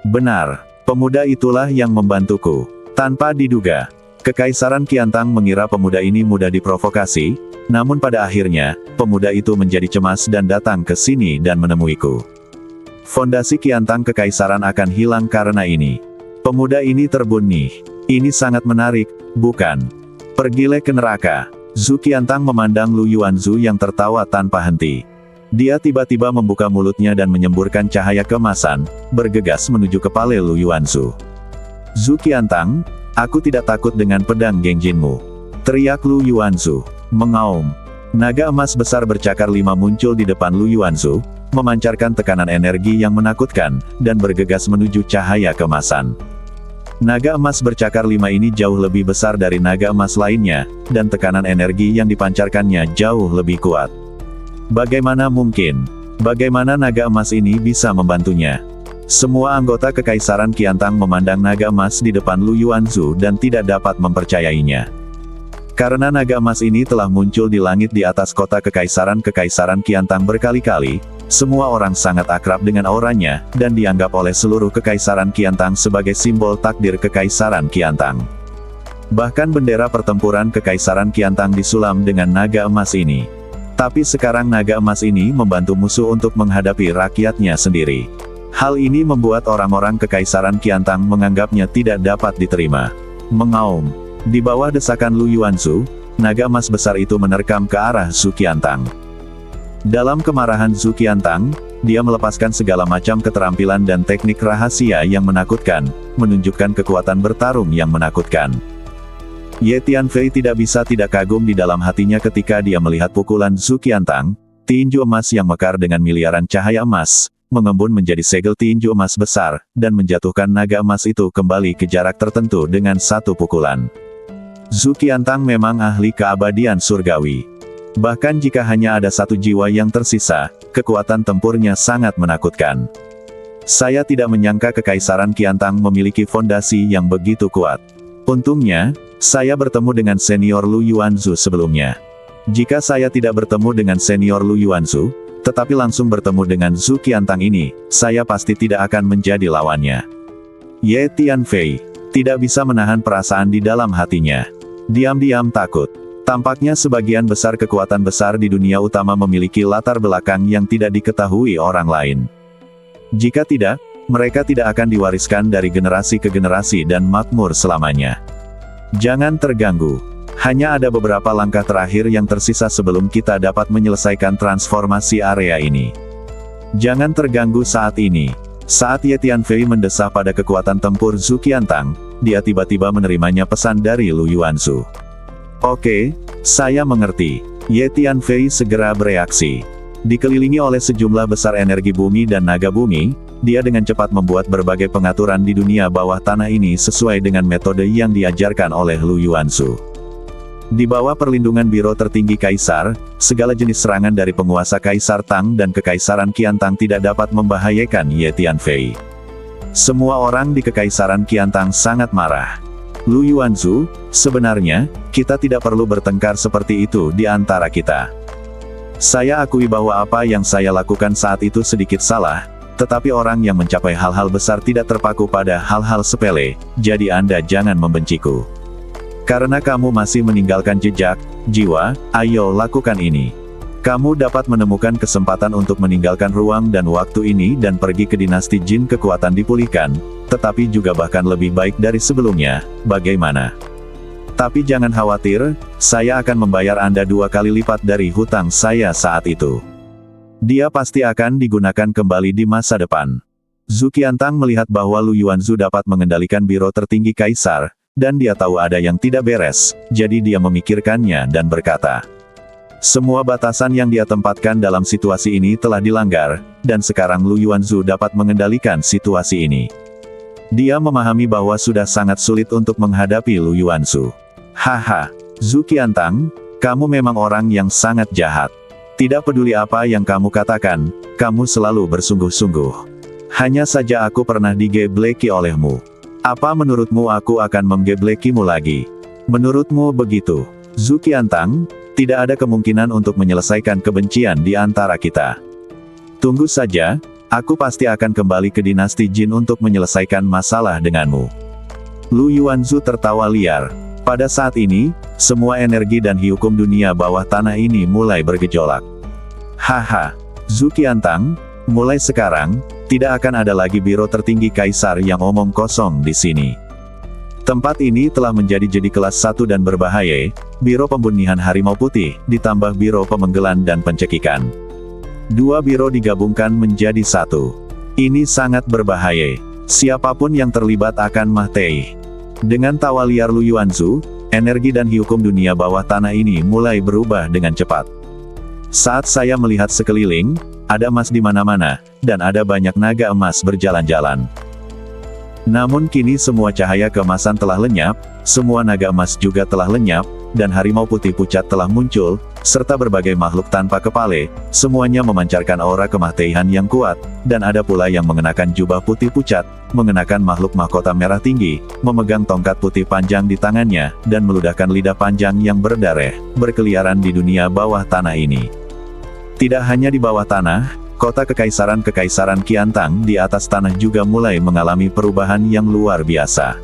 Benar, pemuda itulah yang membantuku. Tanpa diduga, Kekaisaran Qiantang mengira pemuda ini mudah diprovokasi, namun pada akhirnya, pemuda itu menjadi cemas dan datang ke sini dan menemuiku. Fondasi Qiantang Kekaisaran akan hilang karena ini. Pemuda ini terbunuh. Ini sangat menarik, bukan? Pergilah ke neraka. Zhu Qiantang memandang Lu Yuanzhu yang tertawa tanpa henti. Dia tiba-tiba membuka mulutnya dan menyemburkan cahaya keemasan, bergegas menuju kepala Lu Yuanzhu. Zhu Qiantang, aku tidak takut dengan pedang Gengjinmu. Teriak Lu Yuanzhu. Mengaum. Naga emas besar bercakar 5 muncul di depan Lu Yuanzhu, memancarkan tekanan energi yang menakutkan, dan bergegas menuju cahaya keemasan. Naga emas bercakar 5 ini jauh lebih besar dari naga emas lainnya, dan tekanan energi yang dipancarkannya jauh lebih kuat. Bagaimana mungkin? Bagaimana naga emas ini bisa membantunya? Semua anggota Kekaisaran Qiantang memandang naga emas di depan Lu Yuanzhu dan tidak dapat mempercayainya. Karena naga emas ini telah muncul di langit di atas kota Kekaisaran Qiantang berkali-kali, semua orang sangat akrab dengan auranya, dan dianggap oleh seluruh Kekaisaran Qiantang sebagai simbol takdir Kekaisaran Qiantang. Bahkan bendera pertempuran Kekaisaran Qiantang disulam dengan naga emas ini. Tapi sekarang naga emas ini membantu musuh untuk menghadapi rakyatnya sendiri. Hal ini membuat orang-orang Kekaisaran Qiantang menganggapnya tidak dapat diterima. Mengaum. Di bawah desakan Lu Yuanzu, naga emas besar itu menerkam ke arah Zhu Qiantang. Dalam kemarahan Zhu Qiantang, dia melepaskan segala macam keterampilan dan teknik rahasia yang menakutkan, menunjukkan kekuatan bertarung yang menakutkan. Ye Tianfei tidak bisa tidak kagum di dalam hatinya ketika dia melihat pukulan Zhu Qiantang, tinju emas yang mekar dengan miliaran cahaya emas, mengembun menjadi segel tinju emas besar, dan menjatuhkan naga emas itu kembali ke jarak tertentu dengan satu pukulan. Zhu Qiantang memang ahli keabadian surgawi. Bahkan jika hanya ada satu jiwa yang tersisa, kekuatan tempurnya sangat menakutkan. Saya tidak menyangka Kekaisaran Qiantang memiliki fondasi yang begitu kuat. Untungnya, saya bertemu dengan senior Lu Yuanzu sebelumnya. Jika saya tidak bertemu dengan senior Lu Yuanzu, tetapi langsung bertemu dengan Zhu Qiantang ini, saya pasti tidak akan menjadi lawannya. Ye Tianfei tidak bisa menahan perasaan di dalam hatinya. Diam-diam takut. Tampaknya sebagian besar kekuatan besar di dunia utama memiliki latar belakang yang tidak diketahui orang lain. Jika tidak, mereka tidak akan diwariskan dari generasi ke generasi dan makmur selamanya. Jangan terganggu. Hanya ada beberapa langkah terakhir yang tersisa sebelum kita dapat menyelesaikan transformasi area ini. Jangan terganggu saat ini. Saat Ye Tianfei mendesah pada kekuatan tempur Zhu Qiantang, dia tiba-tiba menerimanya pesan dari Lu Yuanzu. Oke, saya mengerti. Ye Tianfei segera bereaksi. Dikelilingi oleh sejumlah besar energi bumi dan naga bumi, dia dengan cepat membuat berbagai pengaturan di dunia bawah tanah ini sesuai dengan metode yang diajarkan oleh Lu Yuanzu. Di bawah perlindungan Biro Tertinggi Kaisar, segala jenis serangan dari penguasa Kaisar Tang dan Kekaisaran Qiantang tidak dapat membahayakan Ye Tianfei. Semua orang di Kekaisaran Qiantang sangat marah. Lu Yuanzu, sebenarnya, kita tidak perlu bertengkar seperti itu di antara kita. Saya akui bahwa apa yang saya lakukan saat itu sedikit salah, tetapi orang yang mencapai hal-hal besar tidak terpaku pada hal-hal sepele, jadi Anda jangan membenciku. Karena kamu masih meninggalkan jejak, jiwa, ayo lakukan ini. Kamu dapat menemukan kesempatan untuk meninggalkan ruang dan waktu ini dan pergi ke dinasti Jin kekuatan dipulihkan, tetapi juga bahkan lebih baik dari sebelumnya, bagaimana? Tapi jangan khawatir, saya akan membayar Anda 2 kali lipat dari hutang saya saat itu. Dia pasti akan digunakan kembali di masa depan. Zhu Qiantang melihat bahwa Lu Yuanzu dapat mengendalikan Biro Tertinggi Kaisar, dan dia tahu ada yang tidak beres, jadi dia memikirkannya dan berkata, semua batasan yang dia tempatkan dalam situasi ini telah dilanggar, dan sekarang Lu Yuanzu dapat mengendalikan situasi ini. Dia memahami bahwa sudah sangat sulit untuk menghadapi Lu Yuanzu. Haha, Zhu Qiantang, kamu memang orang yang sangat jahat. Tidak peduli apa yang kamu katakan, kamu selalu bersungguh-sungguh. Hanya saja aku pernah digebleki olehmu. Apa menurutmu aku akan menggeblekimu lagi? Menurutmu begitu? Zhu Qiantang, tidak ada kemungkinan untuk menyelesaikan kebencian di antara kita. Tunggu saja, aku pasti akan kembali ke dinasti Jin untuk menyelesaikan masalah denganmu. Lu Yuanzu tertawa liar. Pada saat ini, semua energi dan hukum dunia bawah tanah ini mulai bergejolak. Haha, Zhu Qiantang, mulai sekarang, tidak akan ada lagi Biro Tertinggi Kaisar yang omong kosong di sini. Tempat ini telah menjadi kelas 1 dan berbahaya, Biro Pembunihan Harimau Putih, ditambah Biro Pemenggelan dan Pencekikan. 2 biro digabungkan menjadi 1. Ini sangat berbahaya. Siapapun yang terlibat akan mati. Dengan tawa liar Lu Yuanzu, energi dan hukum dunia bawah tanah ini mulai berubah dengan cepat. Saat saya melihat sekeliling, ada emas di mana-mana, dan ada banyak naga emas berjalan-jalan. Namun kini semua cahaya keemasan telah lenyap, semua naga emas juga telah lenyap, dan harimau putih pucat telah muncul, serta berbagai makhluk tanpa kepala, semuanya memancarkan aura kematian yang kuat, dan ada pula yang mengenakan jubah putih pucat, mengenakan makhluk mahkota merah tinggi, memegang tongkat putih panjang di tangannya, dan meludahkan lidah panjang yang berdarah, berkeliaran di dunia bawah tanah ini. Tidak hanya di bawah tanah, kota Kekaisaran Qiantang di atas tanah juga mulai mengalami perubahan yang luar biasa.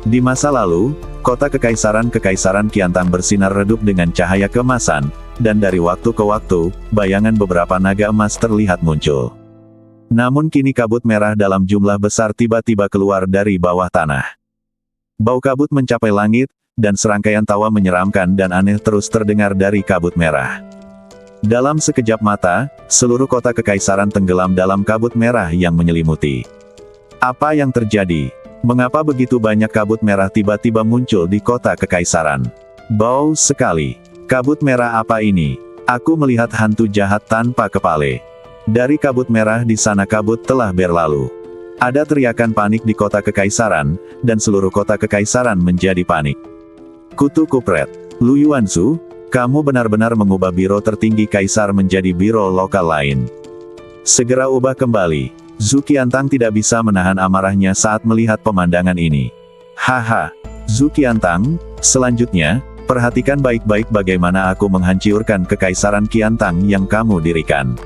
Di masa lalu, Kota Kekaisaran Qiantang bersinar redup dengan cahaya keemasan, dan dari waktu ke waktu, bayangan beberapa naga emas terlihat muncul. Namun kini kabut merah dalam jumlah besar tiba-tiba keluar dari bawah tanah. Bau kabut mencapai langit, dan serangkaian tawa menyeramkan dan aneh terus terdengar dari kabut merah. Dalam sekejap mata, seluruh kota Kekaisaran tenggelam dalam kabut merah yang menyelimuti. Apa yang terjadi? Mengapa begitu banyak kabut merah tiba-tiba muncul di kota Kekaisaran? Bau sekali. Kabut merah apa ini? Aku melihat hantu jahat tanpa kepala. Dari kabut merah di sana kabut telah berlalu. Ada teriakan panik di kota Kekaisaran, dan seluruh kota Kekaisaran menjadi panik. Kutu kupret. Lu Yuanzu, kamu benar-benar mengubah biro tertinggi Kaisar menjadi biro lokal lain. Segera ubah kembali. Zhu Qiantang tidak bisa menahan amarahnya saat melihat pemandangan ini. Haha, Zhu Qiantang, selanjutnya, perhatikan baik-baik bagaimana aku menghancurkan Kekaisaran Qiantang yang kamu dirikan.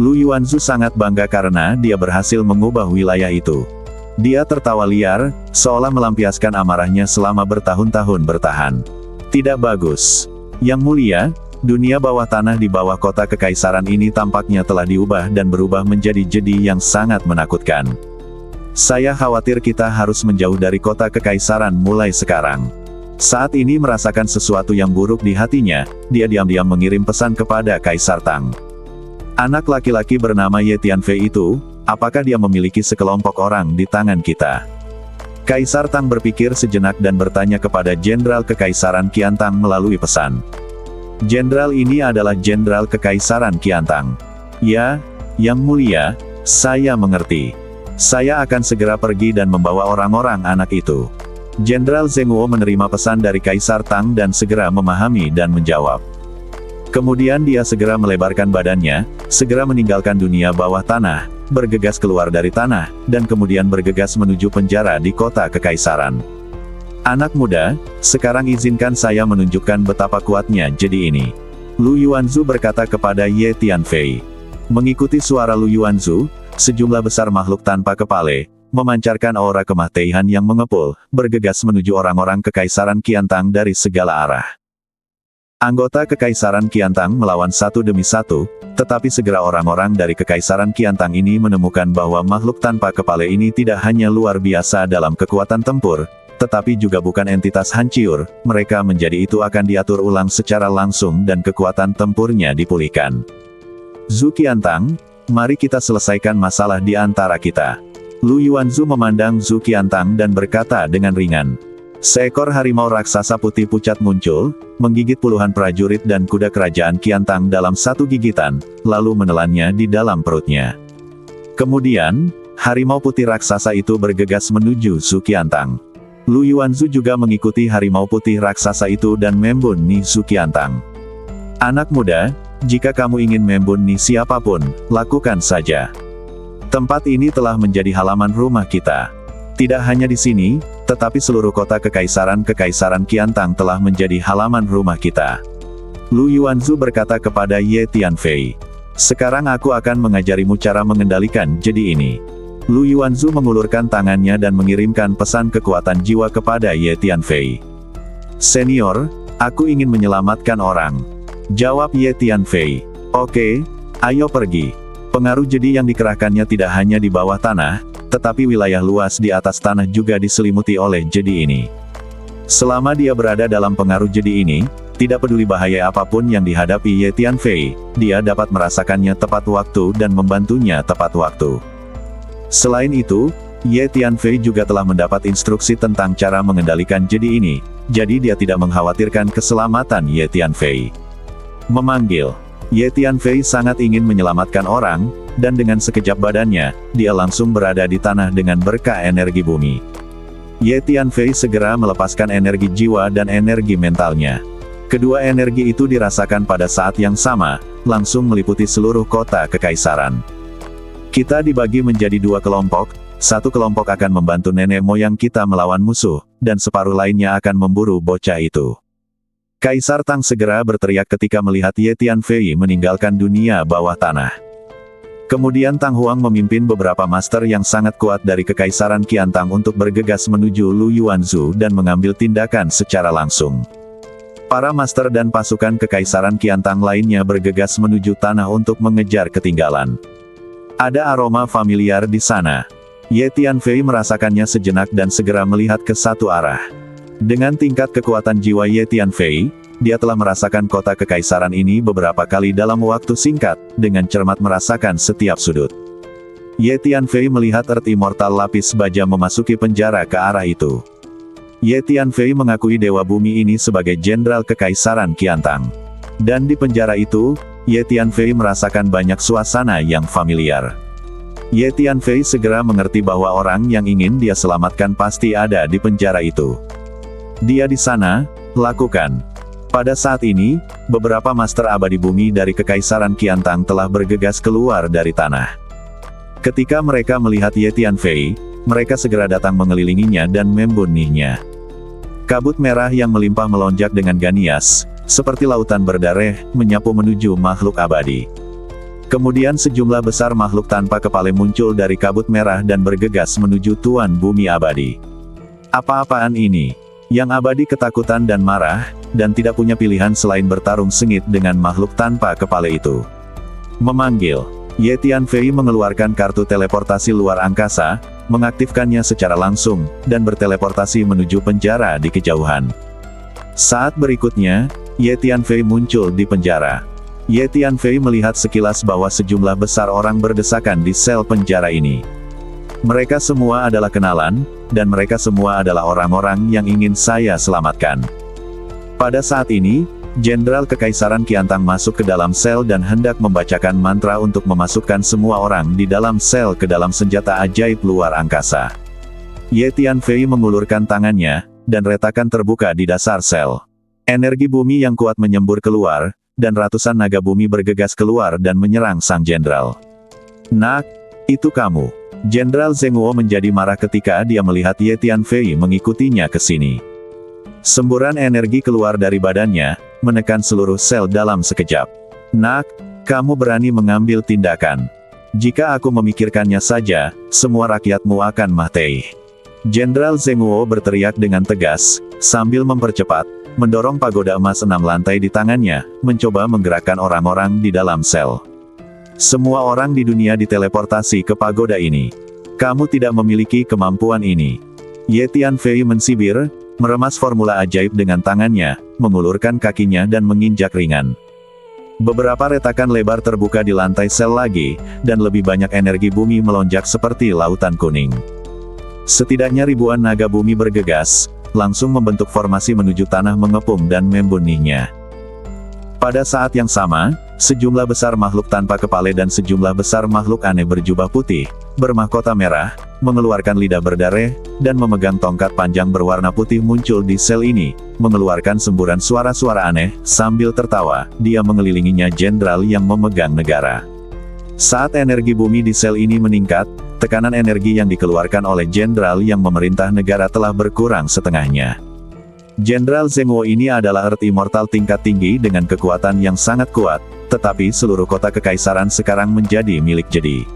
Lu Yuanzu sangat bangga karena dia berhasil mengubah wilayah itu. Dia tertawa liar, seolah melampiaskan amarahnya selama bertahun-tahun bertahan. Tidak bagus. Yang mulia, dunia bawah tanah di bawah kota Kekaisaran ini tampaknya telah diubah dan berubah menjadi jadi yang sangat menakutkan. Saya khawatir kita harus menjauh dari kota Kekaisaran mulai sekarang. Saat ini merasakan sesuatu yang buruk di hatinya, dia diam-diam mengirim pesan kepada Kaisar Tang. Anak laki-laki bernama Ye Tianfei itu, apakah dia memiliki sekelompok orang di tangan kita? Kaisar Tang berpikir sejenak dan bertanya kepada Jenderal Kekaisaran Qiantang melalui pesan. Jenderal ini adalah Jenderal Kekaisaran Qiantang. Ya, Yang Mulia, saya mengerti. Saya akan segera pergi dan membawa orang-orang anak itu. Jenderal Zheng Wo menerima pesan dari Kaisar Tang dan segera memahami dan menjawab. Kemudian dia segera melebarkan badannya, segera meninggalkan dunia bawah tanah, bergegas keluar dari tanah, dan kemudian bergegas menuju penjara di kota Kekaisaran. Anak muda, sekarang izinkan saya menunjukkan betapa kuatnya jadi ini. Lu Yuanzu berkata kepada Ye Tianfei. Mengikuti suara Lu Yuanzu, sejumlah besar makhluk tanpa kepala, memancarkan aura kematian yang mengepul, bergegas menuju orang-orang Kekaisaran Qiantang dari segala arah. Anggota Kekaisaran Qiantang melawan satu demi satu, tetapi segera orang-orang dari Kekaisaran Qiantang ini menemukan bahwa makhluk tanpa kepala ini tidak hanya luar biasa dalam kekuatan tempur, tetapi juga bukan entitas hancur, mereka menjadi itu akan diatur ulang secara langsung dan kekuatan tempurnya dipulihkan. Zhu Qiantang, mari kita selesaikan masalah di antara kita. Lu Yuanzu memandang Zhu Qiantang dan berkata dengan ringan. Seekor harimau raksasa putih pucat muncul, menggigit puluhan prajurit dan kuda kerajaan Qiantang dalam satu gigitan, lalu menelannya di dalam perutnya. Kemudian, harimau putih raksasa itu bergegas menuju Zhu Qiantang. Lu Yuanzu juga mengikuti harimau putih raksasa itu dan membunuh Zhu Qiantang. Anak muda, jika kamu ingin membunuh siapapun, lakukan saja. Tempat ini telah menjadi halaman rumah kita. Tidak hanya di sini, tetapi seluruh kota Kekaisaran Qiantang telah menjadi halaman rumah kita. Lu Yuanzu berkata kepada Ye Tianfei. Sekarang aku akan mengajarimu cara mengendalikan jadi ini. Lu Yuanzu mengulurkan tangannya dan mengirimkan pesan kekuatan jiwa kepada Ye Tianfei. Senior, aku ingin menyelamatkan orang. Jawab Ye Tianfei. Oke, ayo pergi. Pengaruh jadi yang dikerahkannya tidak hanya di bawah tanah, tetapi wilayah luas di atas tanah juga diselimuti oleh jadi ini. Selama dia berada dalam pengaruh jadi ini, tidak peduli bahaya apapun yang dihadapi Ye Tianfei, dia dapat merasakannya tepat waktu dan membantunya tepat waktu. Selain itu, Ye Tianfei juga telah mendapat instruksi tentang cara mengendalikan jadi ini, jadi dia tidak mengkhawatirkan keselamatan Ye Tianfei. Memanggil. Ye Tianfei sangat ingin menyelamatkan orang, dan dengan sekejap badannya, dia langsung berada di tanah dengan berkah energi bumi. Ye Tianfei segera melepaskan energi jiwa dan energi mentalnya. Kedua energi itu dirasakan pada saat yang sama, langsung meliputi seluruh kota Kekaisaran. Kita dibagi menjadi dua kelompok, satu kelompok akan membantu nenek moyang kita melawan musuh, dan separuh lainnya akan memburu bocah itu. Kaisar Tang segera berteriak ketika melihat Ye Tianfei meninggalkan dunia bawah tanah. Kemudian Tang Huang memimpin beberapa master yang sangat kuat dari Kekaisaran Qiantang untuk bergegas menuju Lu Yuanzhu dan mengambil tindakan secara langsung. Para master dan pasukan Kekaisaran Qiantang lainnya bergegas menuju tanah untuk mengejar ketinggalan. Ada aroma familiar di sana. Ye Tianfei merasakannya sejenak dan segera melihat ke satu arah. Dengan tingkat kekuatan jiwa Ye Tianfei, dia telah merasakan kota kekaisaran ini beberapa kali dalam waktu singkat, dengan cermat merasakan setiap sudut. Ye Tianfei melihat Earth Immortal lapis baja memasuki penjara ke arah itu. Ye Tianfei mengakui Dewa Bumi ini sebagai Jenderal Kekaisaran Qiantang. Dan di penjara itu, Ye Tianfei merasakan banyak suasana yang familiar. Ye Tianfei segera mengerti bahwa orang yang ingin dia selamatkan pasti ada di penjara itu. Dia di sana, lakukan. Pada saat ini, beberapa master abadi bumi dari Kekaisaran Qiantang telah bergegas keluar dari tanah. Ketika mereka melihat Ye Tianfei, mereka segera datang mengelilinginya dan membunuhnya. Kabut merah yang melimpah melonjak dengan ganias, seperti lautan berdarah, menyapu menuju makhluk abadi. Kemudian sejumlah besar makhluk tanpa kepala muncul dari kabut merah dan bergegas menuju Tuan Bumi Abadi. Apa-apaan ini? Yang abadi ketakutan dan marah, dan tidak punya pilihan selain bertarung sengit dengan makhluk tanpa kepala itu. Memanggil. Ye Tianfei mengeluarkan kartu teleportasi luar angkasa, mengaktifkannya secara langsung, dan berteleportasi menuju penjara di kejauhan. Saat berikutnya, Ye Tianfei muncul di penjara. Ye Tianfei melihat sekilas bahwa sejumlah besar orang berdesakan di sel penjara ini. Mereka semua adalah kenalan, dan mereka semua adalah orang-orang yang ingin saya selamatkan. Pada saat ini, Jenderal Kekaisaran Qiantang masuk ke dalam sel dan hendak membacakan mantra untuk memasukkan semua orang di dalam sel ke dalam senjata ajaib luar angkasa. Ye Tianfei mengulurkan tangannya, dan retakan terbuka di dasar sel. Energi bumi yang kuat menyembur keluar, dan ratusan naga bumi bergegas keluar dan menyerang sang jenderal. Nak, itu kamu. Jenderal Zhengguo menjadi marah ketika dia melihat Ye Tianfei mengikutinya ke sini. Semburan energi keluar dari badannya, menekan seluruh sel dalam sekejap. Nak, kamu berani mengambil tindakan. Jika aku memikirkannya saja, semua rakyatmu akan mati. Jenderal Zhengguo berteriak dengan tegas, sambil mempercepat, mendorong pagoda emas 6 lantai di tangannya, mencoba menggerakkan orang-orang di dalam sel. Semua orang di dunia diteleportasi ke pagoda ini. Kamu tidak memiliki kemampuan ini. Ye Tianfei mensibir, meremas formula ajaib dengan tangannya, mengulurkan kakinya dan menginjak ringan. Beberapa retakan lebar terbuka di lantai sel lagi, dan lebih banyak energi bumi melonjak seperti lautan kuning. Setidaknya ribuan naga bumi bergegas, langsung membentuk formasi menuju tanah mengepung dan membunuhnya. Pada saat yang sama, sejumlah besar makhluk tanpa kepala dan sejumlah besar makhluk aneh berjubah putih, bermahkota merah, mengeluarkan lidah berdarah, dan memegang tongkat panjang berwarna putih muncul di sel ini, mengeluarkan semburan suara-suara aneh, sambil tertawa, dia mengelilinginya jenderal yang memegang negara. Saat energi bumi di sel ini meningkat, tekanan energi yang dikeluarkan oleh jenderal yang memerintah negara telah berkurang setengahnya. Jenderal Zhengguo ini adalah Earth Immortal tingkat tinggi dengan kekuatan yang sangat kuat, tetapi seluruh kota kekaisaran sekarang menjadi milik Jedi.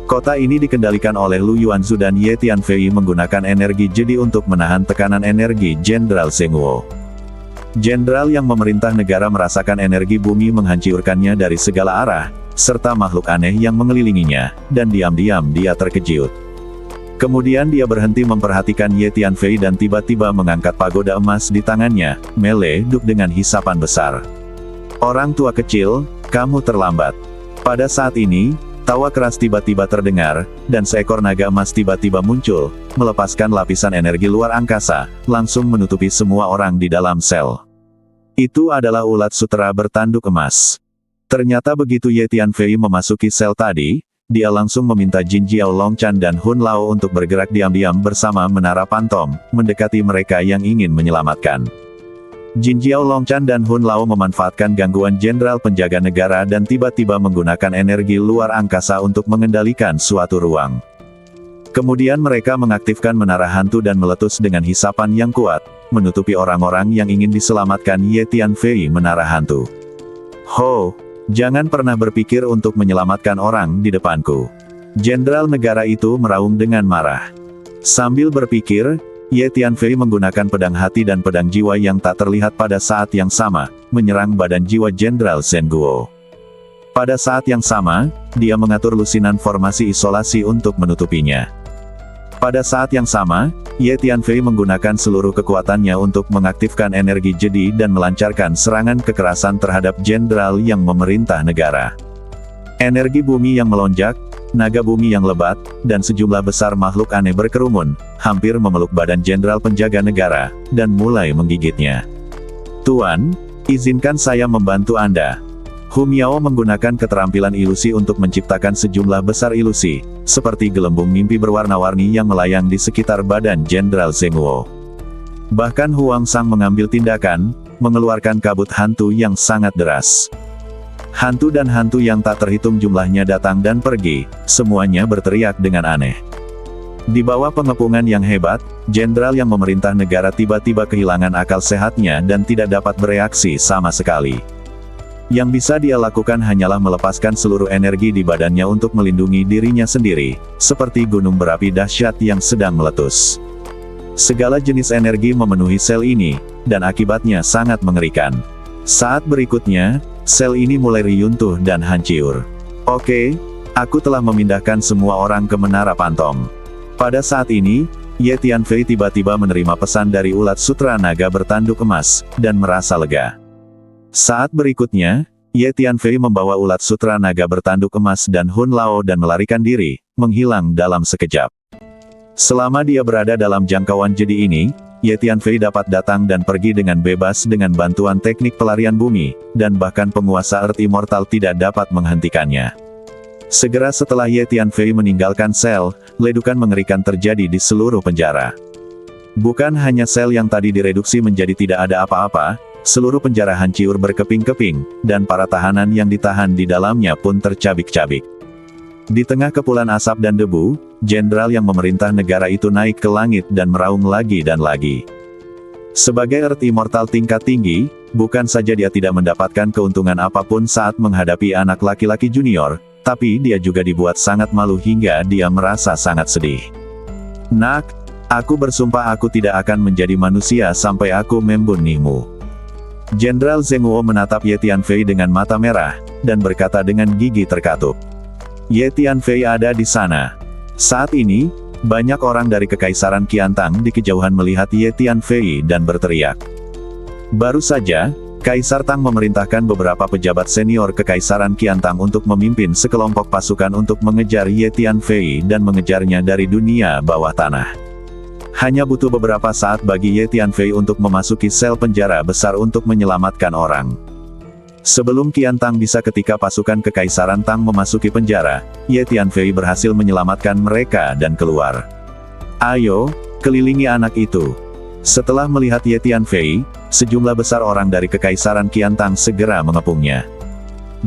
Kota ini dikendalikan oleh Lu Yuanzhu dan Ye Tianfei menggunakan energi Jedi untuk menahan tekanan energi Jenderal Zhengguo. Jenderal yang memerintah negara merasakan energi bumi menghancurkannya dari segala arah, serta makhluk aneh yang mengelilinginya, dan diam-diam dia terkejut. Kemudian dia berhenti memperhatikan Ye Tianfei dan tiba-tiba mengangkat pagoda emas di tangannya, meleduk dengan hisapan besar. Orang tua kecil, kamu terlambat. Pada saat ini, tawa keras tiba-tiba terdengar, dan seekor naga emas tiba-tiba muncul, melepaskan lapisan energi luar angkasa, langsung menutupi semua orang di dalam sel. Itu adalah ulat sutera bertanduk emas. Ternyata begitu Ye Tianfei memasuki sel tadi, dia langsung meminta Jin Jiao Longchan dan Hun Lao untuk bergerak diam-diam bersama Menara Pantom, mendekati mereka yang ingin menyelamatkan. Jin Jiao Longchan dan Hun Lao memanfaatkan gangguan jenderal penjaga negara dan tiba-tiba menggunakan energi luar angkasa untuk mengendalikan suatu ruang. Kemudian mereka mengaktifkan menara hantu dan meletus dengan hisapan yang kuat, menutupi orang-orang yang ingin diselamatkan Ye Tianfei menara hantu. Ho! Jangan pernah berpikir untuk menyelamatkan orang di depanku. Jenderal negara itu meraung dengan marah. Sambil berpikir, Ye Tianfei menggunakan pedang hati dan pedang jiwa yang tak terlihat pada saat yang sama, menyerang badan jiwa Jenderal Zheng Guo. Pada saat yang sama, dia mengatur lusinan formasi isolasi untuk menutupinya. Pada saat yang sama, Ye Tianfei menggunakan seluruh kekuatannya untuk mengaktifkan energi jadi dan melancarkan serangan kekerasan terhadap jenderal yang memerintah negara. Energi bumi yang melonjak, naga bumi yang lebat, dan sejumlah besar makhluk aneh berkerumun, hampir memeluk badan jenderal penjaga negara, dan mulai menggigitnya. Tuan, izinkan saya membantu Anda. Hu Miao menggunakan keterampilan ilusi untuk menciptakan sejumlah besar ilusi, seperti gelembung mimpi berwarna-warni yang melayang di sekitar badan Jenderal Zheng Guo. Bahkan Huang Sang mengambil tindakan, mengeluarkan kabut hantu yang sangat deras. Hantu dan hantu yang tak terhitung jumlahnya datang dan pergi, semuanya berteriak dengan aneh. Di bawah pengepungan yang hebat, jenderal yang memerintah negara tiba-tiba kehilangan akal sehatnya dan tidak dapat bereaksi sama sekali. Yang bisa dia lakukan hanyalah melepaskan seluruh energi di badannya untuk melindungi dirinya sendiri, seperti gunung berapi dahsyat yang sedang meletus. Segala jenis energi memenuhi sel ini, dan akibatnya sangat mengerikan. Saat berikutnya, sel ini mulai runtuh dan hancur. Oke, aku telah memindahkan semua orang ke Menara Pantom. Pada saat ini, Ye Tianfei tiba-tiba menerima pesan dari ulat sutra naga bertanduk emas, dan merasa lega. Saat berikutnya, Ye Tianfei membawa ulat sutra naga bertanduk emas dan Hun Lao dan melarikan diri, menghilang dalam sekejap. Selama dia berada dalam jangkauan jedi ini, Ye Tianfei dapat datang dan pergi dengan bebas dengan bantuan teknik pelarian bumi, dan bahkan penguasa Earth Immortal tidak dapat menghentikannya. Segera setelah Ye Tianfei meninggalkan sel, ledukan mengerikan terjadi di seluruh penjara. Bukan hanya sel yang tadi direduksi menjadi tidak ada apa-apa, seluruh penjara hancur berkeping-keping, dan para tahanan yang ditahan di dalamnya pun tercabik-cabik. Di tengah kepulan asap dan debu, jenderal yang memerintah negara itu naik ke langit dan meraung lagi dan lagi. Sebagai Earth Immortal tingkat tinggi, bukan saja dia tidak mendapatkan keuntungan apapun saat menghadapi anak laki-laki junior, tapi dia juga dibuat sangat malu hingga dia merasa sangat sedih. Nak, aku bersumpah aku tidak akan menjadi manusia sampai aku membunuhmu. Jenderal Zheng Guo menatap Ye Tianfei dengan mata merah, dan berkata dengan gigi terkatup. Ye Tianfei ada di sana. Saat ini, banyak orang dari Kekaisaran Qiantang di kejauhan melihat Ye Tianfei dan berteriak. Baru saja, Kaisar Tang memerintahkan beberapa pejabat senior Kekaisaran Qiantang untuk memimpin sekelompok pasukan untuk mengejar Ye Tianfei dan mengejarnya dari dunia bawah tanah. Hanya butuh beberapa saat bagi Ye Tianfei untuk memasuki sel penjara besar untuk menyelamatkan orang. Sebelum Qiantang bisa ketika pasukan Kekaisaran Tang memasuki penjara, Ye Tianfei berhasil menyelamatkan mereka dan keluar. Ayo, kelilingi anak itu. Setelah melihat Ye Tianfei, sejumlah besar orang dari Kekaisaran Qiantang segera mengepungnya.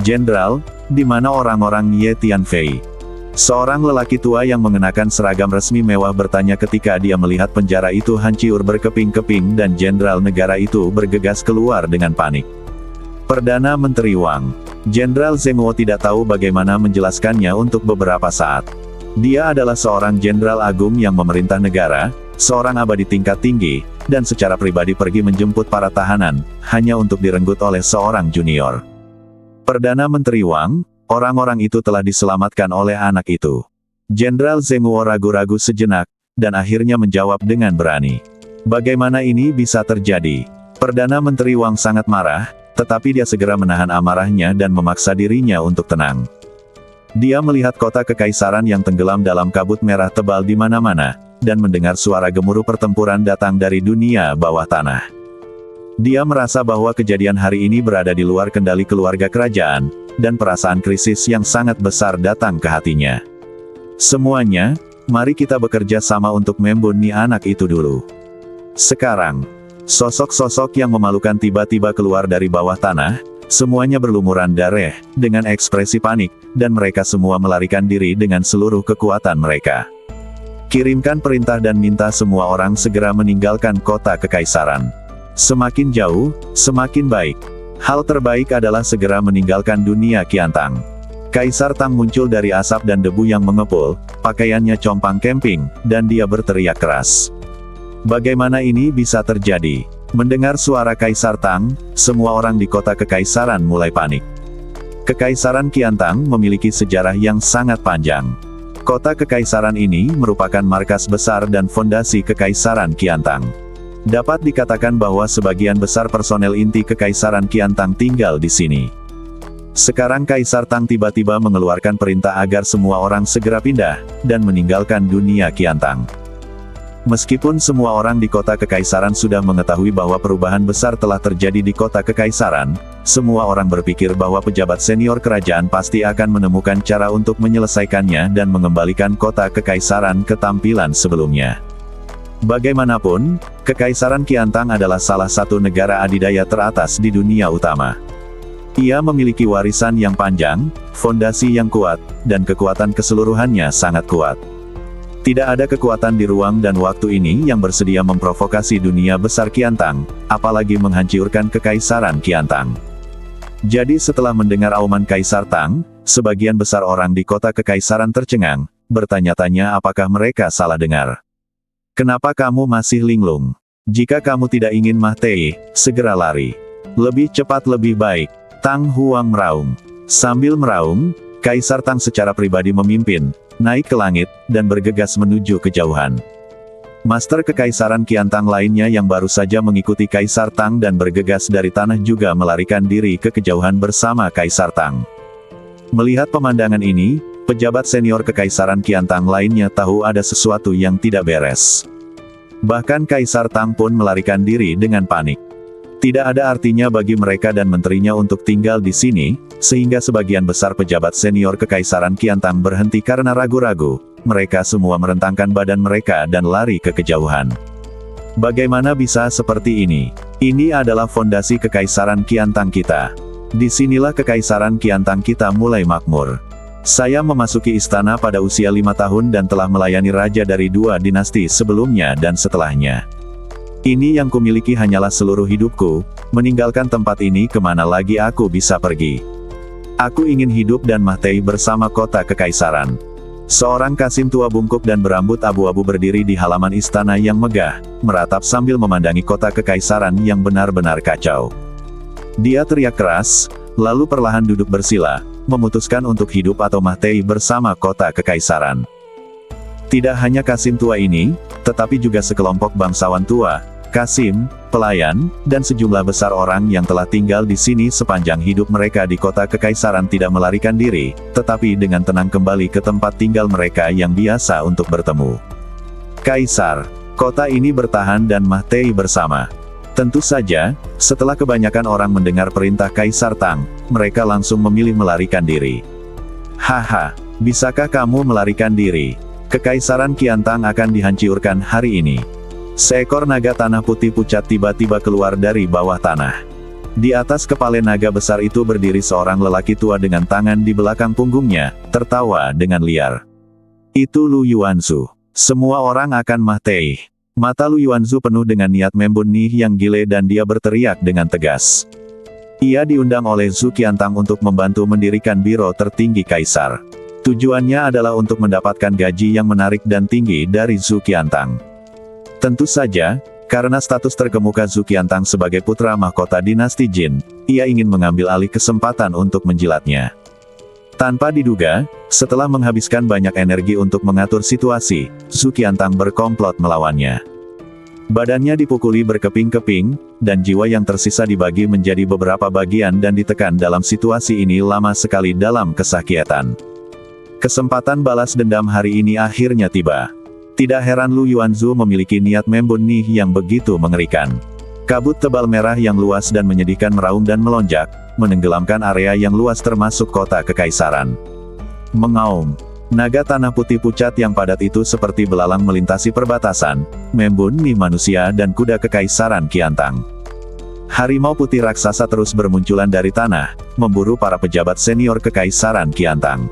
Jenderal, di mana orang-orang Ye Tianfei? Seorang lelaki tua yang mengenakan seragam resmi mewah bertanya ketika dia melihat penjara itu hancur berkeping-keping dan jenderal negara itu bergegas keluar dengan panik. Perdana Menteri Wang. Jenderal Zheng Guo tidak tahu bagaimana menjelaskannya untuk beberapa saat. Dia adalah seorang jenderal agung yang memerintah negara, seorang abadi tingkat tinggi, dan secara pribadi pergi menjemput para tahanan, hanya untuk direnggut oleh seorang junior. Perdana Menteri Wang, orang-orang itu telah diselamatkan oleh anak itu. Jenderal Zheng Guo ragu-ragu sejenak, dan akhirnya menjawab dengan berani. Bagaimana ini bisa terjadi? Perdana Menteri Wang sangat marah, tetapi dia segera menahan amarahnya dan memaksa dirinya untuk tenang. Dia melihat kota kekaisaran yang tenggelam dalam kabut merah tebal di mana-mana, dan mendengar suara gemuruh pertempuran datang dari dunia bawah tanah. Dia merasa bahwa kejadian hari ini berada di luar kendali keluarga kerajaan, dan perasaan krisis yang sangat besar datang ke hatinya. Semuanya, mari kita bekerja sama untuk membunuh anak itu dulu. Sekarang, sosok-sosok yang memalukan tiba-tiba keluar dari bawah tanah, semuanya berlumuran darah, dengan ekspresi panik, dan mereka semua melarikan diri dengan seluruh kekuatan mereka. Kirimkan perintah dan minta semua orang segera meninggalkan kota kekaisaran. Semakin jauh, semakin baik. Hal terbaik adalah segera meninggalkan dunia Qiantang. Kaisar Tang muncul dari asap dan debu yang mengepul, pakaiannya compang camping, dan dia berteriak keras. Bagaimana ini bisa terjadi? Mendengar suara Kaisar Tang, semua orang di kota kekaisaran mulai panik. Kekaisaran Qiantang memiliki sejarah yang sangat panjang. Kota kekaisaran ini merupakan markas besar dan fondasi kekaisaran Qiantang. Dapat dikatakan bahwa sebagian besar personel inti kekaisaran Qiantang tinggal di sini. Sekarang Kaisar Tang tiba-tiba mengeluarkan perintah agar semua orang segera pindah, dan meninggalkan dunia Qiantang. Meskipun semua orang di kota kekaisaran sudah mengetahui bahwa perubahan besar telah terjadi di kota kekaisaran, semua orang berpikir bahwa pejabat senior kerajaan pasti akan menemukan cara untuk menyelesaikannya dan mengembalikan kota kekaisaran ke tampilan sebelumnya. Bagaimanapun, Kekaisaran Qiantang adalah salah satu negara adidaya teratas di dunia utama. Ia memiliki warisan yang panjang, fondasi yang kuat, dan kekuatan keseluruhannya sangat kuat. Tidak ada kekuatan di ruang dan waktu ini yang bersedia memprovokasi dunia besar Qiantang, apalagi menghancurkan Kekaisaran Qiantang. Jadi setelah mendengar auman Kaisar Tang, sebagian besar orang di kota kekaisaran tercengang, bertanya-tanya apakah mereka salah dengar. Kenapa kamu masih linglung? Jika kamu tidak ingin mati, segera lari. Lebih cepat lebih baik. Tang Huang meraung. Sambil meraung, Kaisar Tang secara pribadi memimpin, naik ke langit, dan bergegas menuju kejauhan. Master Kekaisaran Qiantang lainnya yang baru saja mengikuti Kaisar Tang dan bergegas dari tanah juga melarikan diri ke kejauhan bersama Kaisar Tang. Melihat pemandangan ini, pejabat senior Kekaisaran Qiantang lainnya tahu ada sesuatu yang tidak beres. Bahkan Kaisar Tang pun melarikan diri dengan panik. Tidak ada artinya bagi mereka dan menterinya untuk tinggal di sini, sehingga sebagian besar pejabat senior Kekaisaran Qiantang berhenti karena ragu-ragu. Mereka semua merentangkan badan mereka dan lari ke kejauhan. Bagaimana bisa seperti ini? Ini adalah fondasi Kekaisaran Qiantang kita. Disinilah Kekaisaran Qiantang kita mulai makmur. Saya memasuki istana pada usia 5 tahun dan telah melayani raja dari 2 dinasti sebelumnya dan setelahnya. Ini yang kumiliki hanyalah seluruh hidupku, meninggalkan tempat ini kemana lagi aku bisa pergi. Aku ingin hidup dan mati bersama kota kekaisaran. Seorang kasim tua bungkuk dan berambut abu-abu berdiri di halaman istana yang megah, meratap sambil memandangi kota kekaisaran yang benar-benar kacau. Dia teriak keras, lalu perlahan duduk bersila, memutuskan untuk hidup atau mati bersama kota kekaisaran. Tidak hanya kasim tua ini, tetapi juga sekelompok bangsawan tua, kasim, pelayan, dan sejumlah besar orang yang telah tinggal di sini sepanjang hidup mereka di kota kekaisaran tidak melarikan diri, tetapi dengan tenang kembali ke tempat tinggal mereka yang biasa untuk bertemu. Kaisar, kota ini bertahan dan mati bersama. Tentu saja, setelah kebanyakan orang mendengar perintah Kaisar Tang, mereka langsung memilih melarikan diri. Haha, bisakah kamu melarikan diri? Kekaisaran Qiantang akan dihancurkan hari ini. Seekor naga tanah putih pucat tiba-tiba keluar dari bawah tanah. Di atas kepala naga besar itu berdiri seorang lelaki tua dengan tangan di belakang punggungnya, tertawa dengan liar. Itu Lu Yuanzu. Semua orang akan mati. Mata Lu Yuanzu penuh dengan niat membunuh yang gile dan dia berteriak dengan tegas. Ia diundang oleh Zhu Qiantang untuk membantu mendirikan biro tertinggi kaisar. Tujuannya adalah untuk mendapatkan gaji yang menarik dan tinggi dari Zhu Qiantang. Tentu saja, karena status terkemuka Zhu Qiantang sebagai putra mahkota dinasti Jin, ia ingin mengambil alih kesempatan untuk menjilatnya. Tanpa diduga, setelah menghabiskan banyak energi untuk mengatur situasi, Zhu Qiantang berkomplot melawannya. Badannya dipukuli berkeping-keping, dan jiwa yang tersisa dibagi menjadi beberapa bagian dan ditekan dalam situasi ini lama sekali dalam kesakitan. Kesempatan balas dendam hari ini akhirnya tiba. Tidak heran Lu Yuanzu memiliki niat membunuh yang begitu mengerikan. Kabut tebal merah yang luas dan menyedihkan meraung dan melonjak, menenggelamkan area yang luas termasuk kota kekaisaran. Mengaum. Naga tanah putih pucat yang padat itu seperti belalang melintasi perbatasan, membunuh manusia dan kuda kekaisaran Qiantang. Harimau putih raksasa terus bermunculan dari tanah, memburu para pejabat senior kekaisaran Qiantang.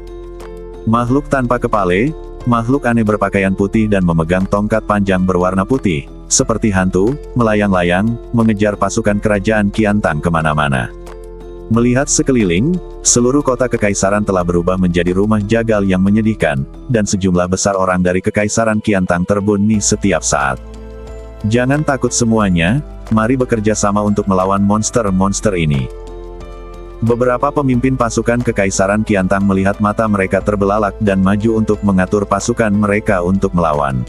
Makhluk tanpa kepala, makhluk aneh berpakaian putih dan memegang tongkat panjang berwarna putih, seperti hantu, melayang-layang, mengejar pasukan kerajaan Qiantang kemana-mana. Melihat sekeliling, seluruh kota kekaisaran telah berubah menjadi rumah jagal yang menyedihkan, dan sejumlah besar orang dari kekaisaran Qiantang terbunuh setiap saat. Jangan takut semuanya, mari bekerja sama untuk melawan monster-monster ini. Beberapa pemimpin pasukan kekaisaran Qiantang melihat mata mereka terbelalak dan maju untuk mengatur pasukan mereka untuk melawan.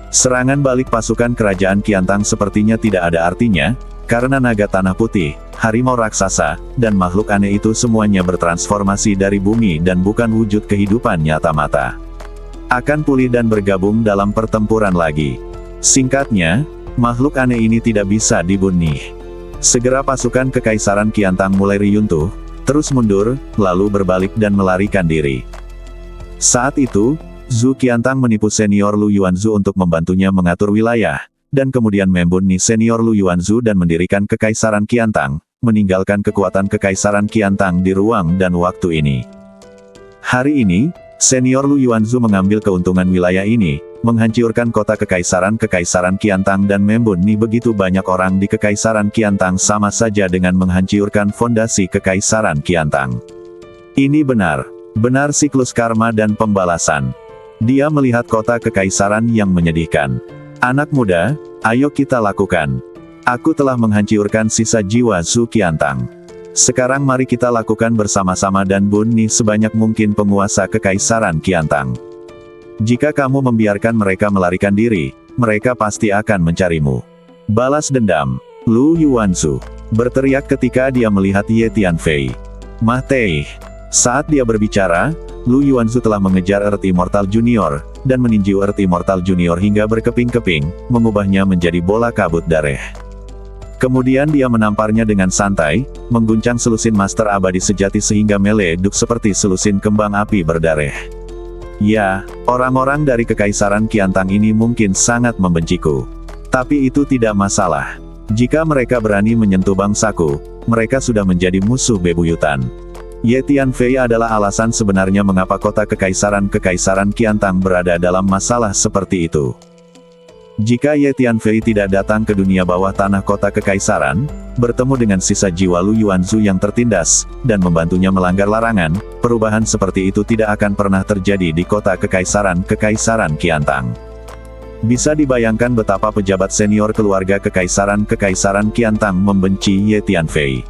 Serangan balik pasukan kerajaan Qiantang sepertinya tidak ada artinya, karena naga tanah putih, harimau raksasa, dan makhluk aneh itu semuanya bertransformasi dari bumi dan bukan wujud kehidupan nyata mata. Akan pulih dan bergabung dalam pertempuran lagi. Singkatnya, makhluk aneh ini tidak bisa dibunuh. Segera pasukan kekaisaran Qiantang mulai runtuh, terus mundur, lalu berbalik dan melarikan diri. Saat itu, Zhu Qiantang menipu senior Lu Yuanzhu untuk membantunya mengatur wilayah, dan kemudian membunuh senior Lu Yuanzhu dan mendirikan kekaisaran Qiantang, meninggalkan kekuatan kekaisaran Qiantang di ruang dan waktu ini. Hari ini, senior Lu Yuanzhu mengambil keuntungan wilayah ini, menghancurkan kota kekaisaran Qiantang dan membunuh begitu banyak orang di kekaisaran Qiantang sama saja dengan menghancurkan fondasi kekaisaran Qiantang. Ini benar siklus karma dan pembalasan. Dia melihat kota kekaisaran yang menyedihkan. Anak muda, ayo kita lakukan. Aku telah menghancurkan sisa jiwa Zhu Qiantang. Sekarang mari kita lakukan bersama-sama dan bunuh sebanyak mungkin penguasa kekaisaran Qiantang. Jika kamu membiarkan mereka melarikan diri, mereka pasti akan mencarimu. Balas dendam, Lu Yuanzhu berteriak ketika dia melihat Ye Tianfei. Mah Tei. Saat dia berbicara, Lu Yuanzhu telah mengejar Earth Immortal Junior, dan meninju Earth Immortal Junior hingga berkeping-keping, mengubahnya menjadi bola kabut darah. Kemudian dia menamparnya dengan santai, mengguncang selusin Master Abadi Sejati sehingga meleduk seperti selusin kembang api berdarah. Ya, orang-orang dari kekaisaran Qiantang ini mungkin sangat membenciku. Tapi itu tidak masalah. Jika mereka berani menyentuh bangsaku, mereka sudah menjadi musuh bebuyutan. Ye Tianfei adalah alasan sebenarnya mengapa kota kekaisaran Qiantang berada dalam masalah seperti itu. Jika Ye Tianfei tidak datang ke dunia bawah tanah kota kekaisaran, bertemu dengan sisa jiwa Lu Yuanzhu yang tertindas, dan membantunya melanggar larangan, perubahan seperti itu tidak akan pernah terjadi di kota kekaisaran Qiantang. Bisa dibayangkan betapa pejabat senior keluarga kekaisaran Qiantang membenci Ye Tianfei.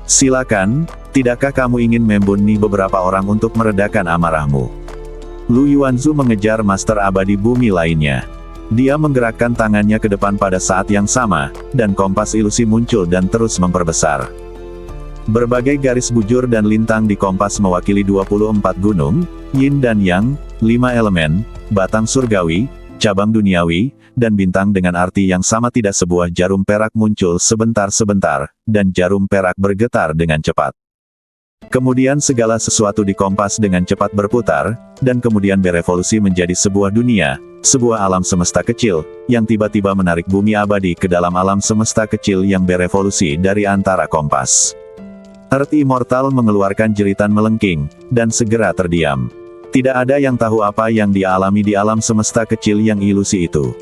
Silakan, tidakkah kamu ingin membunuh beberapa orang untuk meredakan amarahmu? Lu Yuanzhu mengejar Master Abadi Bumi lainnya. Dia menggerakkan tangannya ke depan pada saat yang sama, dan kompas ilusi muncul dan terus memperbesar. Berbagai garis bujur dan lintang di kompas mewakili 24 gunung, Yin dan Yang, 5 elemen, batang surgawi, cabang duniawi, dan bintang dengan arti yang sama. Tidak sebuah jarum perak muncul sebentar-sebentar, dan jarum perak bergetar dengan cepat. Kemudian segala sesuatu di kompas dengan cepat berputar, dan kemudian berevolusi menjadi sebuah dunia, sebuah alam semesta kecil, yang tiba-tiba menarik bumi abadi ke dalam alam semesta kecil yang berevolusi dari antara kompas. Earth Immortal mengeluarkan jeritan melengking, dan segera terdiam. Tidak ada yang tahu apa yang dia alami di alam semesta kecil yang ilusi itu.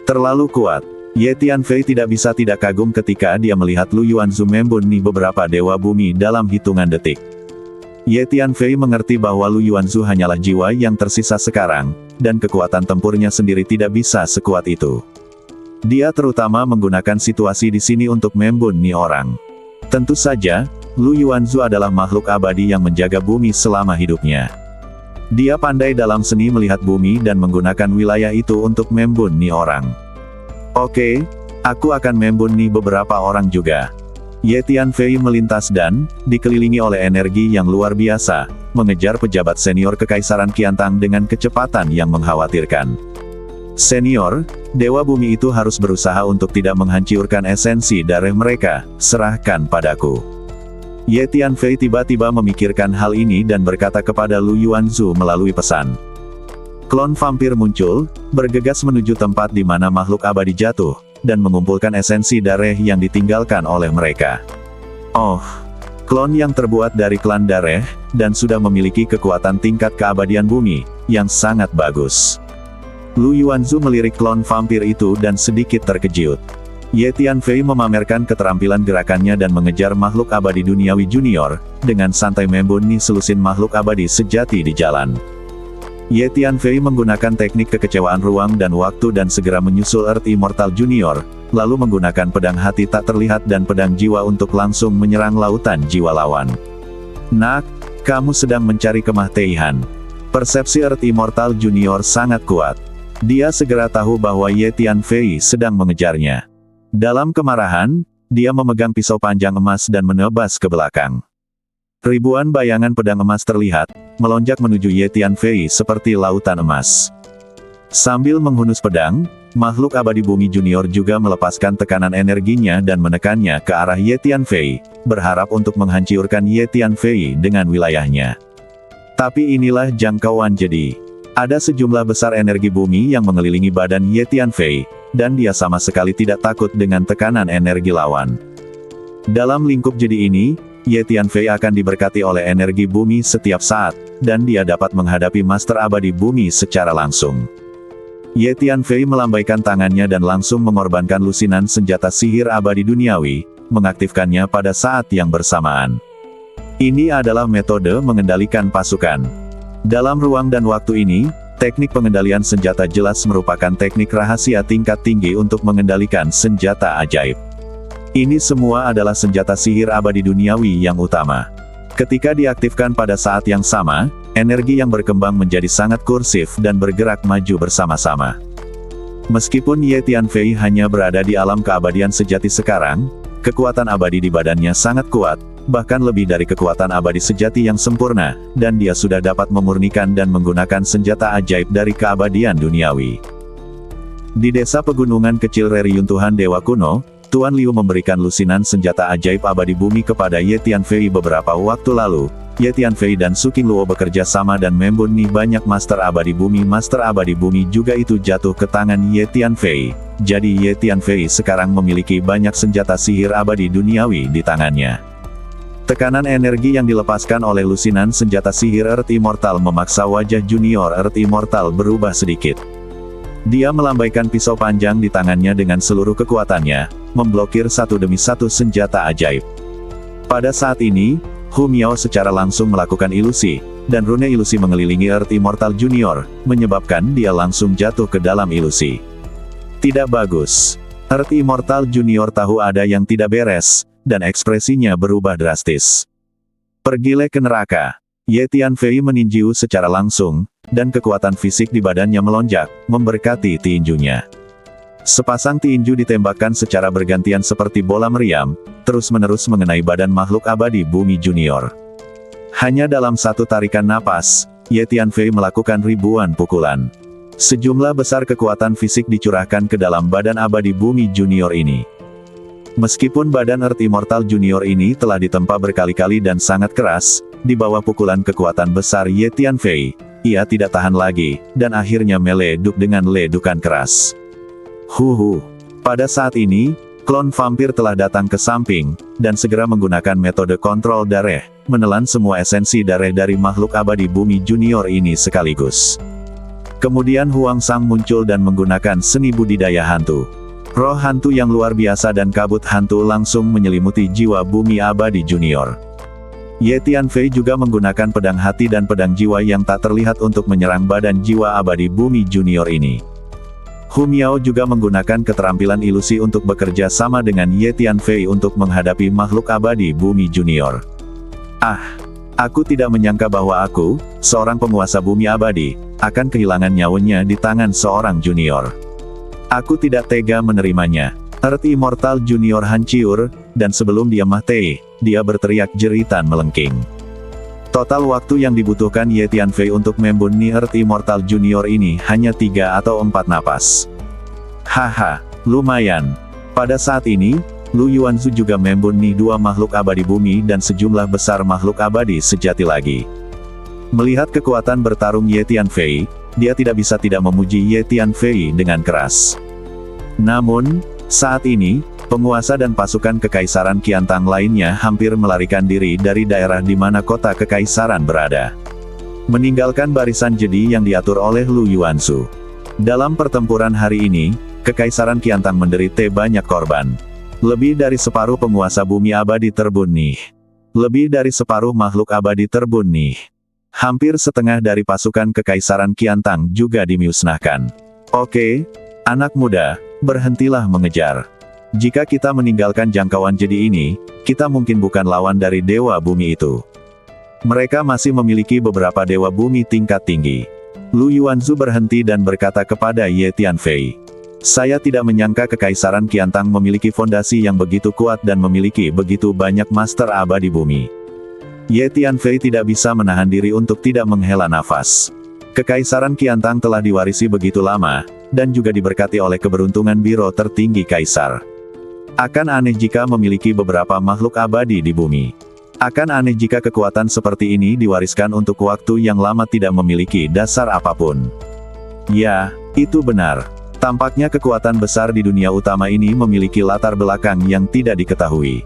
Terlalu kuat. Ye Tianfei tidak bisa tidak kagum ketika dia melihat Lu Yuanzhu membunuh beberapa dewa bumi dalam hitungan detik. Ye Tianfei mengerti bahwa Lu Yuanzhu hanyalah jiwa yang tersisa sekarang, dan kekuatan tempurnya sendiri tidak bisa sekuat itu. Dia terutama menggunakan situasi di sini untuk membunuh orang. Tentu saja, Lu Yuanzhu adalah makhluk abadi yang menjaga bumi selama hidupnya. Dia pandai dalam seni melihat bumi dan menggunakan wilayah itu untuk membunuh orang. Oke, aku akan membunuh beberapa orang juga. Ye Tianfei melintas dan, dikelilingi oleh energi yang luar biasa, mengejar pejabat senior kekaisaran Qiantang dengan kecepatan yang mengkhawatirkan. Senior, Dewa Bumi itu harus berusaha untuk tidak menghancurkan esensi darah mereka, serahkan padaku. Ye Tianfei tiba-tiba memikirkan hal ini dan berkata kepada Lu Yuanzhu melalui pesan. Klon vampir muncul, bergegas menuju tempat di mana makhluk abadi jatuh, dan mengumpulkan esensi darah yang ditinggalkan oleh mereka. Oh, klon yang terbuat dari klan darah, dan sudah memiliki kekuatan tingkat keabadian bumi, yang sangat bagus. Lu Yuanzhu melirik klon vampir itu dan sedikit terkejut. Ye Tianfei memamerkan keterampilan gerakannya dan mengejar makhluk abadi duniawi junior, dengan santai membuni selusin makhluk abadi sejati di jalan. Ye Tianfei menggunakan teknik kekecewaan ruang dan waktu dan segera menyusul Earth Immortal Junior, lalu menggunakan pedang hati tak terlihat dan pedang jiwa untuk langsung menyerang lautan jiwa lawan. Nak, kamu sedang mencari kemah Teihan. Persepsi Earth Immortal Junior sangat kuat. Dia segera tahu bahwa Ye Tianfei sedang mengejarnya. Dalam kemarahan, dia memegang pisau panjang emas dan menebas ke belakang. Ribuan bayangan pedang emas terlihat, melonjak menuju Ye Tianfei seperti lautan emas. Sambil menghunus pedang, makhluk abadi bumi junior juga melepaskan tekanan energinya dan menekannya ke arah Ye Tianfei, berharap untuk menghancurkan Ye Tianfei dengan wilayahnya. Tapi inilah jangkauan jadi. Ada sejumlah besar energi bumi yang mengelilingi badan Ye Tianfei, dan dia sama sekali tidak takut dengan tekanan energi lawan. Dalam lingkup jadi ini, Ye Tianfei akan diberkati oleh energi bumi setiap saat, dan dia dapat menghadapi Master Abadi Bumi secara langsung. Ye Tianfei melambaikan tangannya dan langsung mengorbankan lusinan senjata sihir abadi duniawi, mengaktifkannya pada saat yang bersamaan. Ini adalah metode mengendalikan pasukan. Dalam ruang dan waktu ini, teknik pengendalian senjata jelas merupakan teknik rahasia tingkat tinggi untuk mengendalikan senjata ajaib. Ini semua adalah senjata sihir abadi duniawi yang utama. Ketika diaktifkan pada saat yang sama, energi yang berkembang menjadi sangat kursif dan bergerak maju bersama-sama. Meskipun Ye Tianfei hanya berada di alam keabadian sejati sekarang, kekuatan abadi di badannya sangat kuat, bahkan lebih dari kekuatan abadi sejati yang sempurna, dan dia sudah dapat memurnikan dan menggunakan senjata ajaib dari keabadian duniawi. Di desa pegunungan kecil reruntuhan dewa kuno, Tuan Liu memberikan lusinan senjata ajaib abadi bumi kepada Ye Tianfei beberapa waktu lalu. Ye Tianfei dan Su Qingluo bekerja sama dan membuni banyak Master Abadi Bumi. Master Abadi Bumi juga itu jatuh ke tangan Ye Tianfei. Jadi Ye Tianfei sekarang memiliki banyak senjata sihir abadi duniawi di tangannya. Tekanan energi yang dilepaskan oleh lusinan senjata sihir Earth Immortal memaksa wajah junior Earth Immortal berubah sedikit. Dia melambaikan pisau panjang di tangannya dengan seluruh kekuatannya, memblokir satu demi satu senjata ajaib. Pada saat ini, Hu Miao secara langsung melakukan ilusi, dan rune ilusi mengelilingi Earth Immortal Junior, menyebabkan dia langsung jatuh ke dalam ilusi. Tidak bagus. Earth Immortal Junior tahu ada yang tidak beres, dan ekspresinya berubah drastis. Pergilah ke neraka. Ye Tianfei meninju secara langsung, dan kekuatan fisik di badannya melonjak, memberkati tinjunya. Sepasang tinju ditembakkan secara bergantian seperti bola meriam, terus-menerus mengenai badan makhluk abadi bumi junior. Hanya dalam satu tarikan napas, Ye Tianfei melakukan ribuan pukulan. Sejumlah besar kekuatan fisik dicurahkan ke dalam badan abadi bumi junior ini. Meskipun badan Earth Immortal Junior ini telah ditempa berkali-kali dan sangat keras, di bawah pukulan kekuatan besar Ye Tianfei, ia tidak tahan lagi, dan akhirnya meleduk dengan ledukan keras. Pada saat ini, klon vampir telah datang ke samping, dan segera menggunakan metode kontrol darah, menelan semua esensi darah dari makhluk abadi bumi junior ini sekaligus. Kemudian Huang Sang muncul dan menggunakan seni budidaya hantu. Roh hantu yang luar biasa dan kabut hantu langsung menyelimuti jiwa bumi abadi junior. Ye Tianfei juga menggunakan pedang hati dan pedang jiwa yang tak terlihat untuk menyerang badan jiwa abadi bumi junior ini. Hu Miao juga menggunakan keterampilan ilusi untuk bekerja sama dengan Ye Tianfei untuk menghadapi makhluk abadi bumi junior. Aku tidak menyangka bahwa aku, seorang penguasa bumi abadi, akan kehilangan nyawanya di tangan seorang junior. Aku tidak tega menerimanya. Earth Immortal Junior hancur, dan sebelum dia mati, dia berteriak jeritan melengking. Total waktu yang dibutuhkan Ye Tianfei untuk membunuh Earth Immortal Junior ini hanya 3 atau 4 napas. Lumayan. Pada saat ini, Lu Yuanzu juga membunuh 2 makhluk abadi bumi dan sejumlah besar makhluk abadi sejati lagi. Melihat kekuatan bertarung Ye Tianfei, dia tidak bisa tidak memuji Ye Tianfei dengan keras. Namun, saat ini, penguasa dan pasukan Kekaisaran Qiantang lainnya hampir melarikan diri dari daerah di mana kota Kekaisaran berada. Meninggalkan barisan jedi yang diatur oleh Lu Yuanzu. Dalam pertempuran hari ini, Kekaisaran Qiantang menderita banyak korban. Lebih dari separuh penguasa bumi abadi terbunuh. Lebih dari separuh makhluk abadi terbunuh. Hampir setengah dari pasukan Kekaisaran Qiantang juga dimusnahkan. Oke, anak muda, berhentilah mengejar. Jika kita meninggalkan jangkauan jadi ini, kita mungkin bukan lawan dari dewa bumi itu. Mereka masih memiliki beberapa dewa bumi tingkat tinggi. Lu Yuanzu berhenti dan berkata kepada Ye Tianfei. Saya tidak menyangka Kekaisaran Qiantang memiliki fondasi yang begitu kuat dan memiliki begitu banyak master abadi bumi. Ye Tianfei tidak bisa menahan diri untuk tidak menghela nafas. Kekaisaran Qiantang telah diwarisi begitu lama, dan juga diberkati oleh keberuntungan biro tertinggi kaisar. Akan aneh jika memiliki beberapa makhluk abadi di bumi. Akan aneh jika kekuatan seperti ini diwariskan untuk waktu yang lama tidak memiliki dasar apapun. Ya, itu benar. Tampaknya kekuatan besar di dunia utama ini memiliki latar belakang yang tidak diketahui.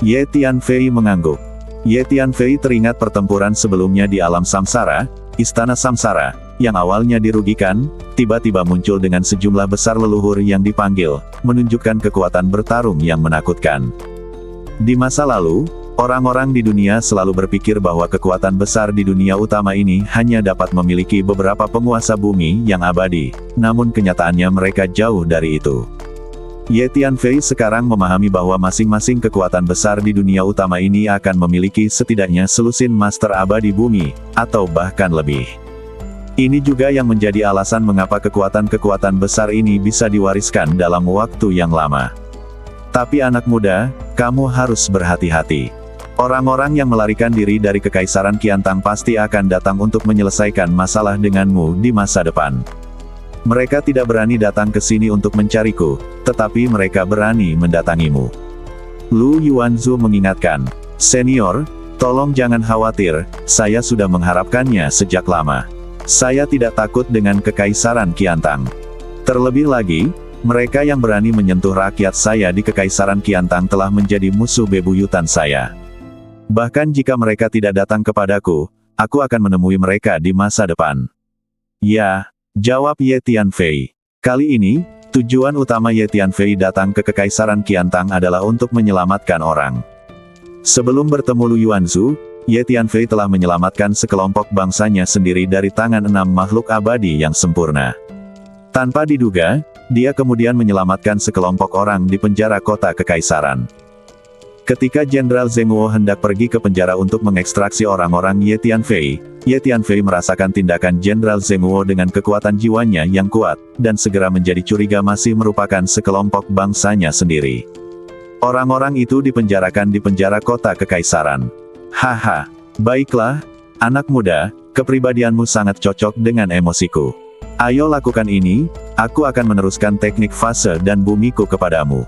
Ye Tianfei mengangguk. Ye Tianfei teringat pertempuran sebelumnya di alam samsara, istana samsara, yang awalnya dirugikan, tiba-tiba muncul dengan sejumlah besar leluhur yang dipanggil, menunjukkan kekuatan bertarung yang menakutkan. Di masa lalu, orang-orang di dunia selalu berpikir bahwa kekuatan besar di dunia utama ini hanya dapat memiliki beberapa penguasa bumi yang abadi, namun kenyataannya mereka jauh dari itu. Ye Tianfei sekarang memahami bahwa masing-masing kekuatan besar di dunia utama ini akan memiliki setidaknya selusin master abadi bumi, atau bahkan lebih. Ini juga yang menjadi alasan mengapa kekuatan-kekuatan besar ini bisa diwariskan dalam waktu yang lama. Tapi anak muda, kamu harus berhati-hati. Orang-orang yang melarikan diri dari Kekaisaran Qiantang pasti akan datang untuk menyelesaikan masalah denganmu di masa depan. Mereka tidak berani datang ke sini untuk mencariku, tetapi mereka berani mendatangimu. Lu Yuanzu mengingatkan, Senior, tolong jangan khawatir, saya sudah mengharapkannya sejak lama. Saya tidak takut dengan Kekaisaran Qiantang. Terlebih lagi, mereka yang berani menyentuh rakyat saya di Kekaisaran Qiantang telah menjadi musuh bebuyutan saya. Bahkan jika mereka tidak datang kepadaku, aku akan menemui mereka di masa depan. Ya, jawab Ye Tianfei. Kali ini, tujuan utama Ye Tianfei datang ke Kekaisaran Qiantang adalah untuk menyelamatkan orang. Sebelum bertemu Lu Yuanzu, Ye Tianfei telah menyelamatkan sekelompok bangsanya sendiri dari tangan 6 makhluk abadi yang sempurna. Tanpa diduga, dia kemudian menyelamatkan sekelompok orang di penjara kota Kekaisaran. Ketika Jenderal Zhenguo hendak pergi ke penjara untuk mengekstraksi orang-orang Ye Tianfei merasakan tindakan Jenderal Zhenguo dengan kekuatan jiwanya yang kuat, dan segera menjadi curiga masih merupakan sekelompok bangsanya sendiri. Orang-orang itu dipenjarakan di penjara kota Kekaisaran. Haha, baiklah, anak muda, kepribadianmu sangat cocok dengan emosiku. Ayo lakukan ini, aku akan meneruskan teknik fase dan bumiku kepadamu.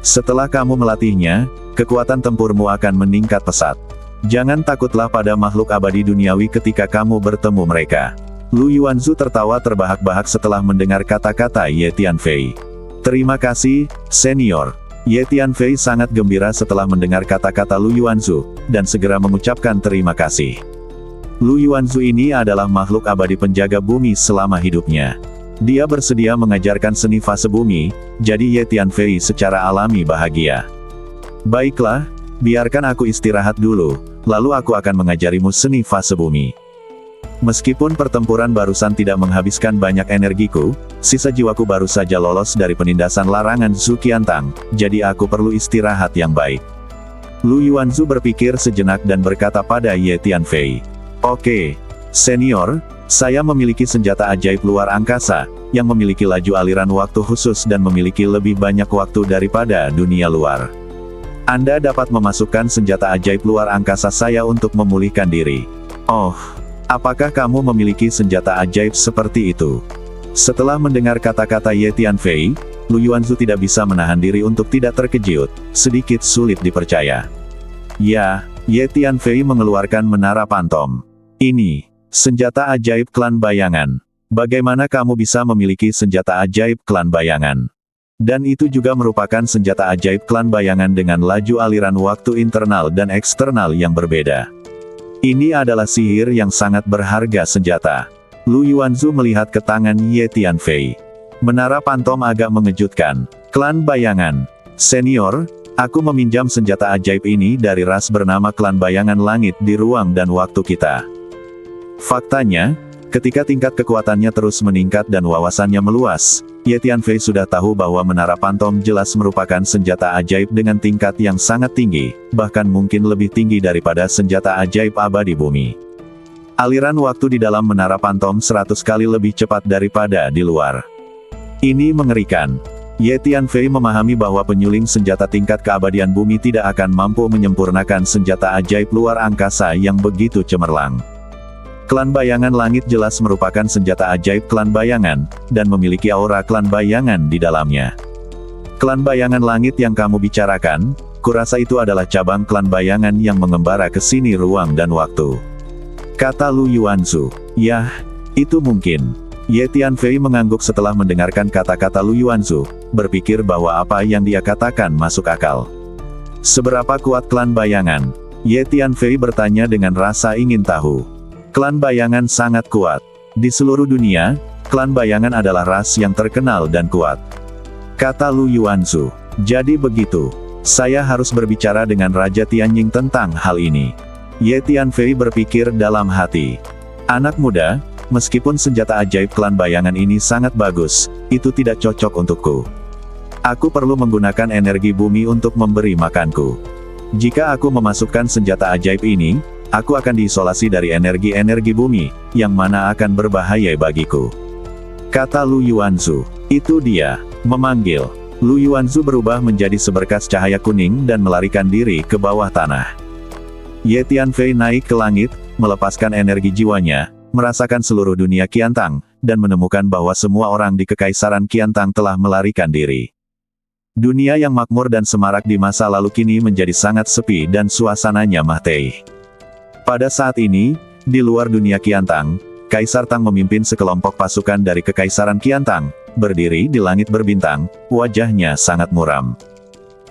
Setelah kamu melatihnya, kekuatan tempurmu akan meningkat pesat. Jangan takutlah pada makhluk abadi duniawi ketika kamu bertemu mereka. Lu Yuanzu tertawa terbahak-bahak setelah mendengar kata-kata Ye Tianfei. Terima kasih, Senior. Ye Tianfei sangat gembira setelah mendengar kata-kata Lu Yuanzu, dan segera mengucapkan terima kasih. Lu Yuanzu ini adalah makhluk abadi penjaga bumi selama hidupnya. Dia bersedia mengajarkan seni fase bumi, jadi Ye Tianfei secara alami bahagia. Baiklah, biarkan aku istirahat dulu, lalu aku akan mengajarimu seni fase bumi. Meskipun pertempuran barusan tidak menghabiskan banyak energiku, sisa jiwaku baru saja lolos dari penindasan larangan Zhu Qiantang, jadi aku perlu istirahat yang baik. Lu Yuanzu berpikir sejenak dan berkata pada Ye Tianfei. Oke, Senior, saya memiliki senjata ajaib luar angkasa, yang memiliki laju aliran waktu khusus dan memiliki lebih banyak waktu daripada dunia luar. Anda dapat memasukkan senjata ajaib luar angkasa saya untuk memulihkan diri. Oh, apakah kamu memiliki senjata ajaib seperti itu? Setelah mendengar kata-kata Ye Tianfei, Lu Yuanzu tidak bisa menahan diri untuk tidak terkejut, sedikit sulit dipercaya. Ya, Ye Tianfei mengeluarkan menara pantom. Ini, senjata ajaib klan bayangan. Bagaimana kamu bisa memiliki senjata ajaib klan bayangan? Dan itu juga merupakan senjata ajaib klan bayangan dengan laju aliran waktu internal dan eksternal yang berbeda. Ini adalah sihir yang sangat berharga senjata. Lu Yuanzu melihat ke tangan Ye Tianfei. Menara Pantom agak mengejutkan. Klan Bayangan. Senior, aku meminjam senjata ajaib ini dari ras bernama Klan Bayangan Langit di ruang dan waktu kita. Faktanya, ketika tingkat kekuatannya terus meningkat dan wawasannya meluas, Ye Tianfei sudah tahu bahwa Menara Pantom jelas merupakan senjata ajaib dengan tingkat yang sangat tinggi, bahkan mungkin lebih tinggi daripada senjata ajaib abadi bumi. Aliran waktu di dalam Menara Pantom 100 kali lebih cepat daripada di luar. Ini mengerikan. Ye Tianfei memahami bahwa penyuling senjata tingkat keabadian bumi tidak akan mampu menyempurnakan senjata ajaib luar angkasa yang begitu cemerlang. Klan Bayangan Langit jelas merupakan senjata ajaib Klan Bayangan, dan memiliki aura Klan Bayangan di dalamnya. Klan Bayangan Langit yang kamu bicarakan, kurasa itu adalah cabang Klan Bayangan yang mengembara ke sini ruang dan waktu. Kata Lu Yuanzu. Yah, itu mungkin. Ye Tianfei mengangguk setelah mendengarkan kata-kata Lu Yuanzu, berpikir bahwa apa yang dia katakan masuk akal. Seberapa kuat Klan Bayangan? Ye Tianfei bertanya dengan rasa ingin tahu. Klan Bayangan sangat kuat. Di seluruh dunia, Klan Bayangan adalah ras yang terkenal dan kuat. Kata Lu Yuanzu. Jadi begitu. Saya harus berbicara dengan Raja Tianjing tentang hal ini. Ye Tianfei berpikir dalam hati. Anak muda, meskipun senjata ajaib Klan Bayangan ini sangat bagus, itu tidak cocok untukku. Aku perlu menggunakan energi bumi untuk memberi makanku. Jika aku memasukkan senjata ajaib ini, aku akan diisolasi dari energi-energi bumi, yang mana akan berbahaya bagiku. Kata Lu Yuanzu. Itu dia. Memanggil. Lu Yuanzu berubah menjadi seberkas cahaya kuning dan melarikan diri ke bawah tanah. Ye Tianfei naik ke langit, melepaskan energi jiwanya, merasakan seluruh dunia Qiantang, dan menemukan bahwa semua orang di Kekaisaran Qiantang telah melarikan diri. Dunia yang makmur dan semarak di masa lalu kini menjadi sangat sepi dan suasananya mahtai. Pada saat ini, di luar dunia Qiantang, Kaisar Tang memimpin sekelompok pasukan dari Kekaisaran Qiantang, berdiri di langit berbintang, wajahnya sangat muram.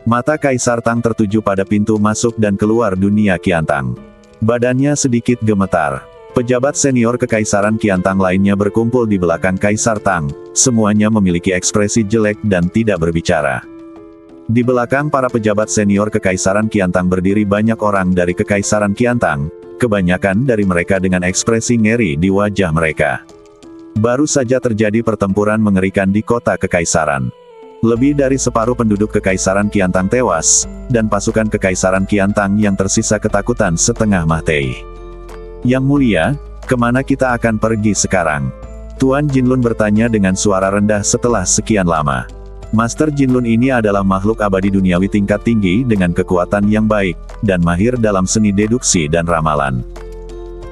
Mata Kaisar Tang tertuju pada pintu masuk dan keluar dunia Qiantang. Badannya sedikit gemetar. Pejabat senior Kekaisaran Qiantang lainnya berkumpul di belakang Kaisar Tang, semuanya memiliki ekspresi jelek dan tidak berbicara. Di belakang para pejabat senior Kekaisaran Qiantang berdiri banyak orang dari Kekaisaran Qiantang, kebanyakan dari mereka dengan ekspresi ngeri di wajah mereka. Baru saja terjadi pertempuran mengerikan di kota Kekaisaran. Lebih dari separuh penduduk Kekaisaran Qiantang tewas, dan pasukan Kekaisaran Qiantang yang tersisa ketakutan setengah mati. Yang mulia, kemana kita akan pergi sekarang? Tuan Jinlun bertanya dengan suara rendah setelah sekian lama. Master Jinlun ini adalah makhluk abadi duniawi tingkat tinggi dengan kekuatan yang baik, dan mahir dalam seni deduksi dan ramalan.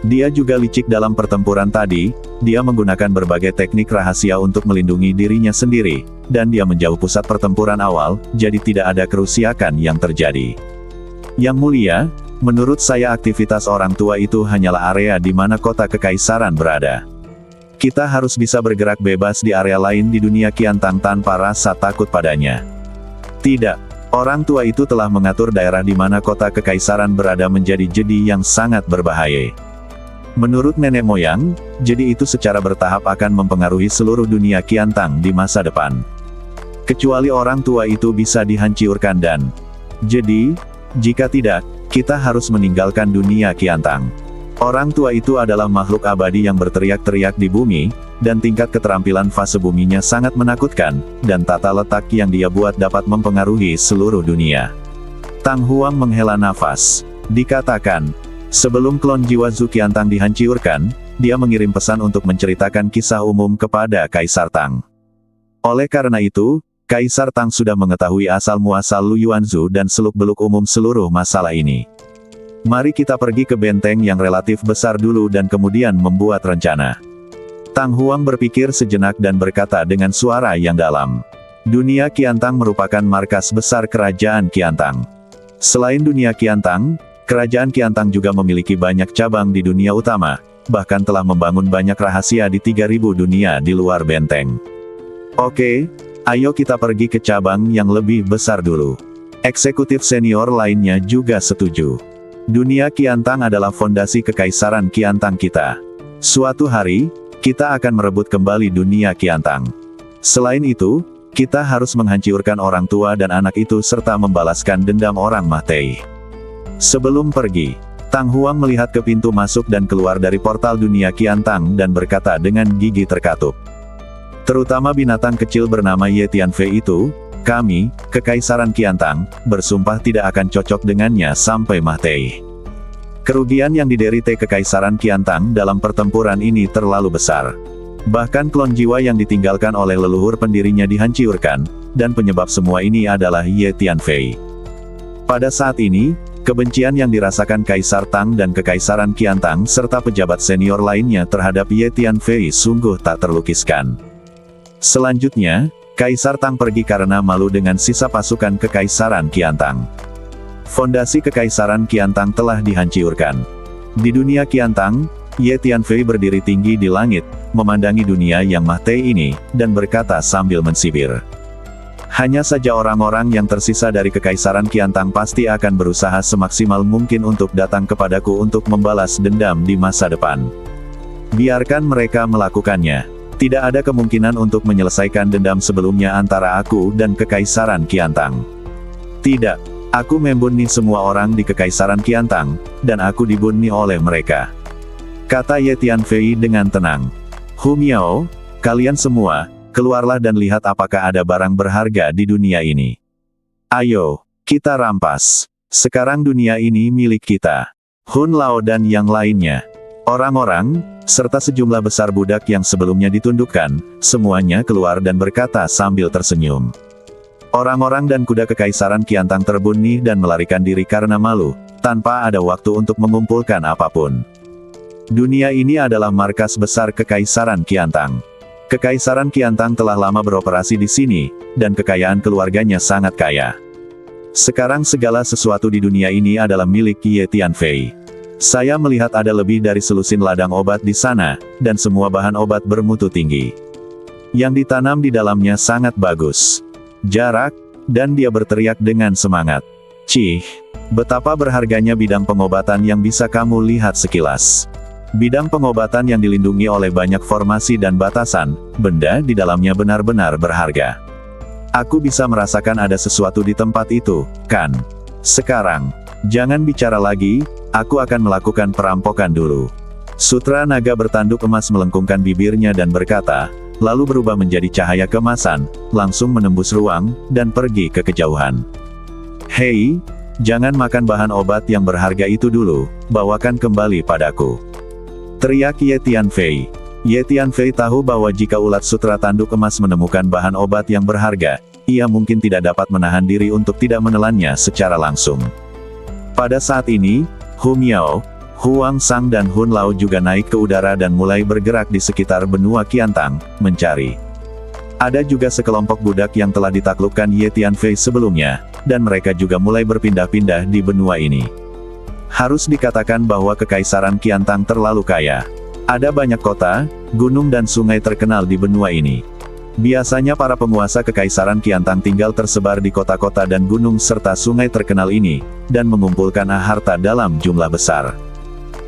Dia juga licik dalam pertempuran tadi, dia menggunakan berbagai teknik rahasia untuk melindungi dirinya sendiri, dan dia menjauh pusat pertempuran awal, jadi tidak ada kerusakan yang terjadi. Yang mulia, menurut saya aktivitas orang tua itu hanyalah area di mana kota Kekaisaran berada. Kita harus bisa bergerak bebas di area lain di dunia Qiantang tanpa rasa takut padanya. Tidak, orang tua itu telah mengatur daerah di mana kota Kekaisaran berada menjadi jadi yang sangat berbahaya. Menurut nenek moyang, jadi itu secara bertahap akan mempengaruhi seluruh dunia Qiantang di masa depan. Kecuali orang tua itu bisa dihancurkan dan... Jadi, jika tidak, kita harus meninggalkan dunia Qiantang. Orang tua itu adalah makhluk abadi yang berteriak-teriak di bumi, dan tingkat keterampilan fase buminya sangat menakutkan, dan tata letak yang dia buat dapat mempengaruhi seluruh dunia. Tang Huang menghela nafas. Dikatakan, sebelum klon jiwa Zhu Qiantang dihancurkan, dia mengirim pesan untuk menceritakan kisah umum kepada Kaisar Tang. Oleh karena itu, Kaisar Tang sudah mengetahui asal-muasal Lu Yuanzu dan seluk-beluk umum seluruh masalah ini. Mari kita pergi ke benteng yang relatif besar dulu dan kemudian membuat rencana. Tang Huang berpikir sejenak dan berkata dengan suara yang dalam. Dunia Qiantang merupakan markas besar kerajaan Qiantang. Selain dunia Qiantang, kerajaan Qiantang juga memiliki banyak cabang di dunia utama, bahkan telah membangun banyak rahasia di 3000 dunia di luar benteng. Oke, ayo kita pergi ke cabang yang lebih besar dulu. Eksekutif senior lainnya juga setuju. Dunia Qiantang adalah fondasi kekaisaran Qiantang kita. Suatu hari, kita akan merebut kembali dunia Qiantang. Selain itu, kita harus menghancurkan orang tua dan anak itu serta membalaskan dendam orang Mahtei. Sebelum pergi, Tang Huang melihat ke pintu masuk dan keluar dari portal dunia Qiantang dan berkata dengan gigi terkatup. Terutama binatang kecil bernama Ye Tianfei itu, kami, Kekaisaran Qiantang, bersumpah tidak akan cocok dengannya sampai Mahtei. Kerugian yang diderita Kekaisaran Qiantang dalam pertempuran ini terlalu besar. Bahkan klon jiwa yang ditinggalkan oleh leluhur pendirinya dihancurkan, dan penyebab semua ini adalah Ye Tianfei. Pada saat ini, kebencian yang dirasakan Kaisar Tang dan Kekaisaran Qiantang serta pejabat senior lainnya terhadap Ye Tianfei sungguh tak terlukiskan. Selanjutnya, Kaisar Tang pergi karena malu dengan sisa pasukan Kekaisaran Qiantang. Fondasi Kekaisaran Qiantang telah dihancurkan. Di dunia Qiantang, Ye Tianfei berdiri tinggi di langit, memandangi dunia yang Mahtei ini, dan berkata sambil mensibir. Hanya saja orang-orang yang tersisa dari Kekaisaran Qiantang pasti akan berusaha semaksimal mungkin untuk datang kepadaku untuk membalas dendam di masa depan. Biarkan mereka melakukannya. Tidak ada kemungkinan untuk menyelesaikan dendam sebelumnya antara aku dan Kekaisaran Qiantang. Tidak, aku membunuh semua orang di Kekaisaran Qiantang, dan aku dibunuh oleh mereka. Kata Ye Tianfei dengan tenang. Hu Miao, kalian semua, keluarlah dan lihat apakah ada barang berharga di dunia ini. Ayo, kita rampas. Sekarang dunia ini milik kita. Hun Lao dan yang lainnya. Orang-orang, serta sejumlah besar budak yang sebelumnya ditundukkan, semuanya keluar dan berkata sambil tersenyum. Orang-orang dan kuda Kekaisaran Qiantang terbunuh dan melarikan diri karena malu, tanpa ada waktu untuk mengumpulkan apapun. Dunia ini adalah markas besar Kekaisaran Qiantang. Kekaisaran Qiantang telah lama beroperasi di sini, dan kekayaan keluarganya sangat kaya. Sekarang segala sesuatu di dunia ini adalah milik Ye Tianfei. Saya melihat ada lebih dari selusin ladang obat di sana, dan semua bahan obat bermutu tinggi. Yang ditanam di dalamnya sangat bagus. Jarak, dan dia berteriak dengan semangat. Cih, betapa berharganya bidang pengobatan yang bisa kamu lihat sekilas. Bidang pengobatan yang dilindungi oleh banyak formasi dan batasan, benda di dalamnya benar-benar berharga. Aku bisa merasakan ada sesuatu di tempat itu, kan? Sekarang, jangan bicara lagi, aku akan melakukan perampokan dulu. Sutra naga bertanduk emas melengkungkan bibirnya dan berkata, lalu berubah menjadi cahaya kemasan, langsung menembus ruang, dan pergi ke kejauhan. Hei, jangan makan bahan obat yang berharga itu dulu, bawakan kembali padaku. Teriak Ye Tianfei. Ye Tianfei tahu bahwa jika ulat sutra tanduk emas menemukan bahan obat yang berharga, ia mungkin tidak dapat menahan diri untuk tidak menelannya secara langsung. Pada saat ini, Hu Miao, Huang Sang dan Hun Lao juga naik ke udara dan mulai bergerak di sekitar benua Qiantang, mencari. Ada juga sekelompok budak yang telah ditaklukkan Ye Tianfei sebelumnya, dan mereka juga mulai berpindah-pindah di benua ini. Harus dikatakan bahwa Kekaisaran Qiantang terlalu kaya. Ada banyak kota, gunung dan sungai terkenal di benua ini. Biasanya para penguasa Kekaisaran Qiantang tinggal tersebar di kota-kota dan gunung serta sungai terkenal ini, dan mengumpulkan harta dalam jumlah besar.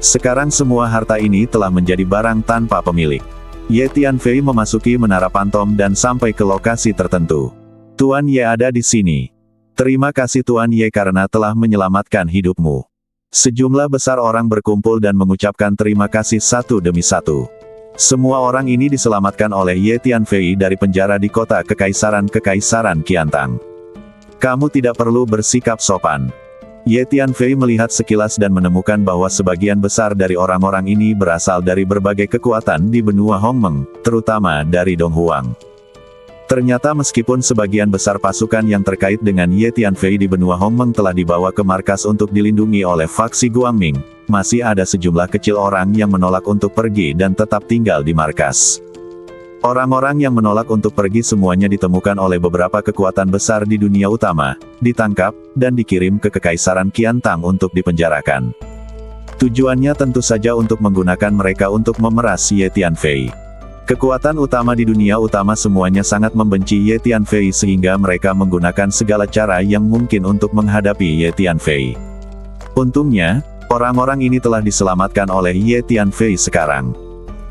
Sekarang semua harta ini telah menjadi barang tanpa pemilik. Ye Tianfei memasuki menara pantom dan sampai ke lokasi tertentu. Tuan Ye ada di sini. Terima kasih Tuan Ye karena telah menyelamatkan hidupmu. Sejumlah besar orang berkumpul dan mengucapkan terima kasih satu demi satu. Semua orang ini diselamatkan oleh Ye Tianfei dari penjara di kota Kekaisaran Qiantang. Kamu tidak perlu bersikap sopan. Ye Tianfei melihat sekilas dan menemukan bahwa sebagian besar dari orang-orang ini berasal dari berbagai kekuatan di benua Hongmeng, terutama dari Donghuang. Ternyata meskipun sebagian besar pasukan yang terkait dengan Ye Tianfei di benua Hongmeng telah dibawa ke markas untuk dilindungi oleh faksi Guangming, masih ada sejumlah kecil orang yang menolak untuk pergi dan tetap tinggal di markas. Orang-orang yang menolak untuk pergi semuanya ditemukan oleh beberapa kekuatan besar di dunia utama, ditangkap, dan dikirim ke Kekaisaran Qiantang untuk dipenjarakan. Tujuannya tentu saja untuk menggunakan mereka untuk memeras Ye Tianfei. Kekuatan utama di dunia utama semuanya sangat membenci Ye Tianfei sehingga mereka menggunakan segala cara yang mungkin untuk menghadapi Ye Tianfei. Untungnya, orang-orang ini telah diselamatkan oleh Ye Tianfei sekarang.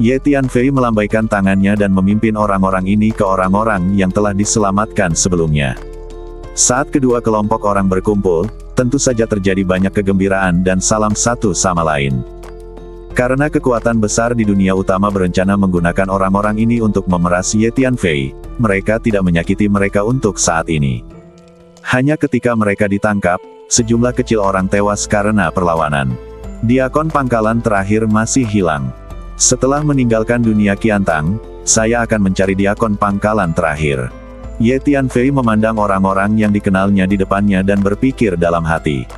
Ye Tianfei melambaikan tangannya dan memimpin orang-orang ini ke orang-orang yang telah diselamatkan sebelumnya. Saat kedua kelompok orang berkumpul, tentu saja terjadi banyak kegembiraan dan salam satu sama lain. Karena kekuatan besar di dunia utama berencana menggunakan orang-orang ini untuk memeras Ye Tianfei, mereka tidak menyakiti mereka untuk saat ini. Hanya ketika mereka ditangkap, sejumlah kecil orang tewas karena perlawanan. Diakon pangkalan terakhir masih hilang. Setelah meninggalkan dunia Qiantang, saya akan mencari diakon pangkalan terakhir. Ye Tianfei memandang orang-orang yang dikenalnya di depannya dan berpikir dalam hati.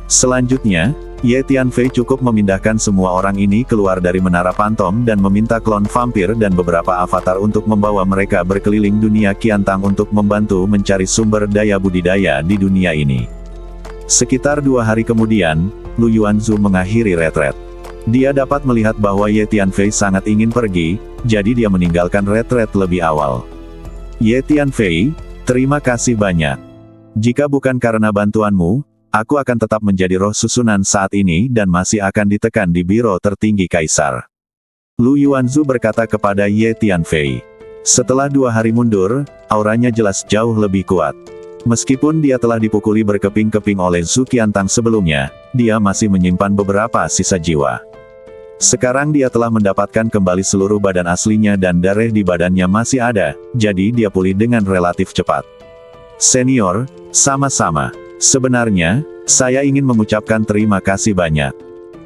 Selanjutnya, Ye Tianfei cukup memindahkan semua orang ini keluar dari menara Pantom dan meminta klon vampir dan beberapa avatar untuk membawa mereka berkeliling dunia Qiantang untuk membantu mencari sumber daya budidaya di dunia ini. Sekitar 2 hari kemudian, Lu Yuanzu mengakhiri retret. Dia dapat melihat bahwa Ye Tianfei sangat ingin pergi, jadi dia meninggalkan retret lebih awal. Ye Tianfei, terima kasih banyak. Jika bukan karena bantuanmu, aku akan tetap menjadi roh susunan saat ini dan masih akan ditekan di biro tertinggi Kaisar. Lu Yuanzu berkata kepada Ye Tianfei. Setelah 2 hari mundur, auranya jelas jauh lebih kuat. Meskipun dia telah dipukuli berkeping-keping oleh Zhu Qiantang sebelumnya, dia masih menyimpan beberapa sisa jiwa. Sekarang dia telah mendapatkan kembali seluruh badan aslinya dan darah di badannya masih ada, jadi dia pulih dengan relatif cepat. Senior, sama-sama. Sebenarnya, saya ingin mengucapkan terima kasih banyak.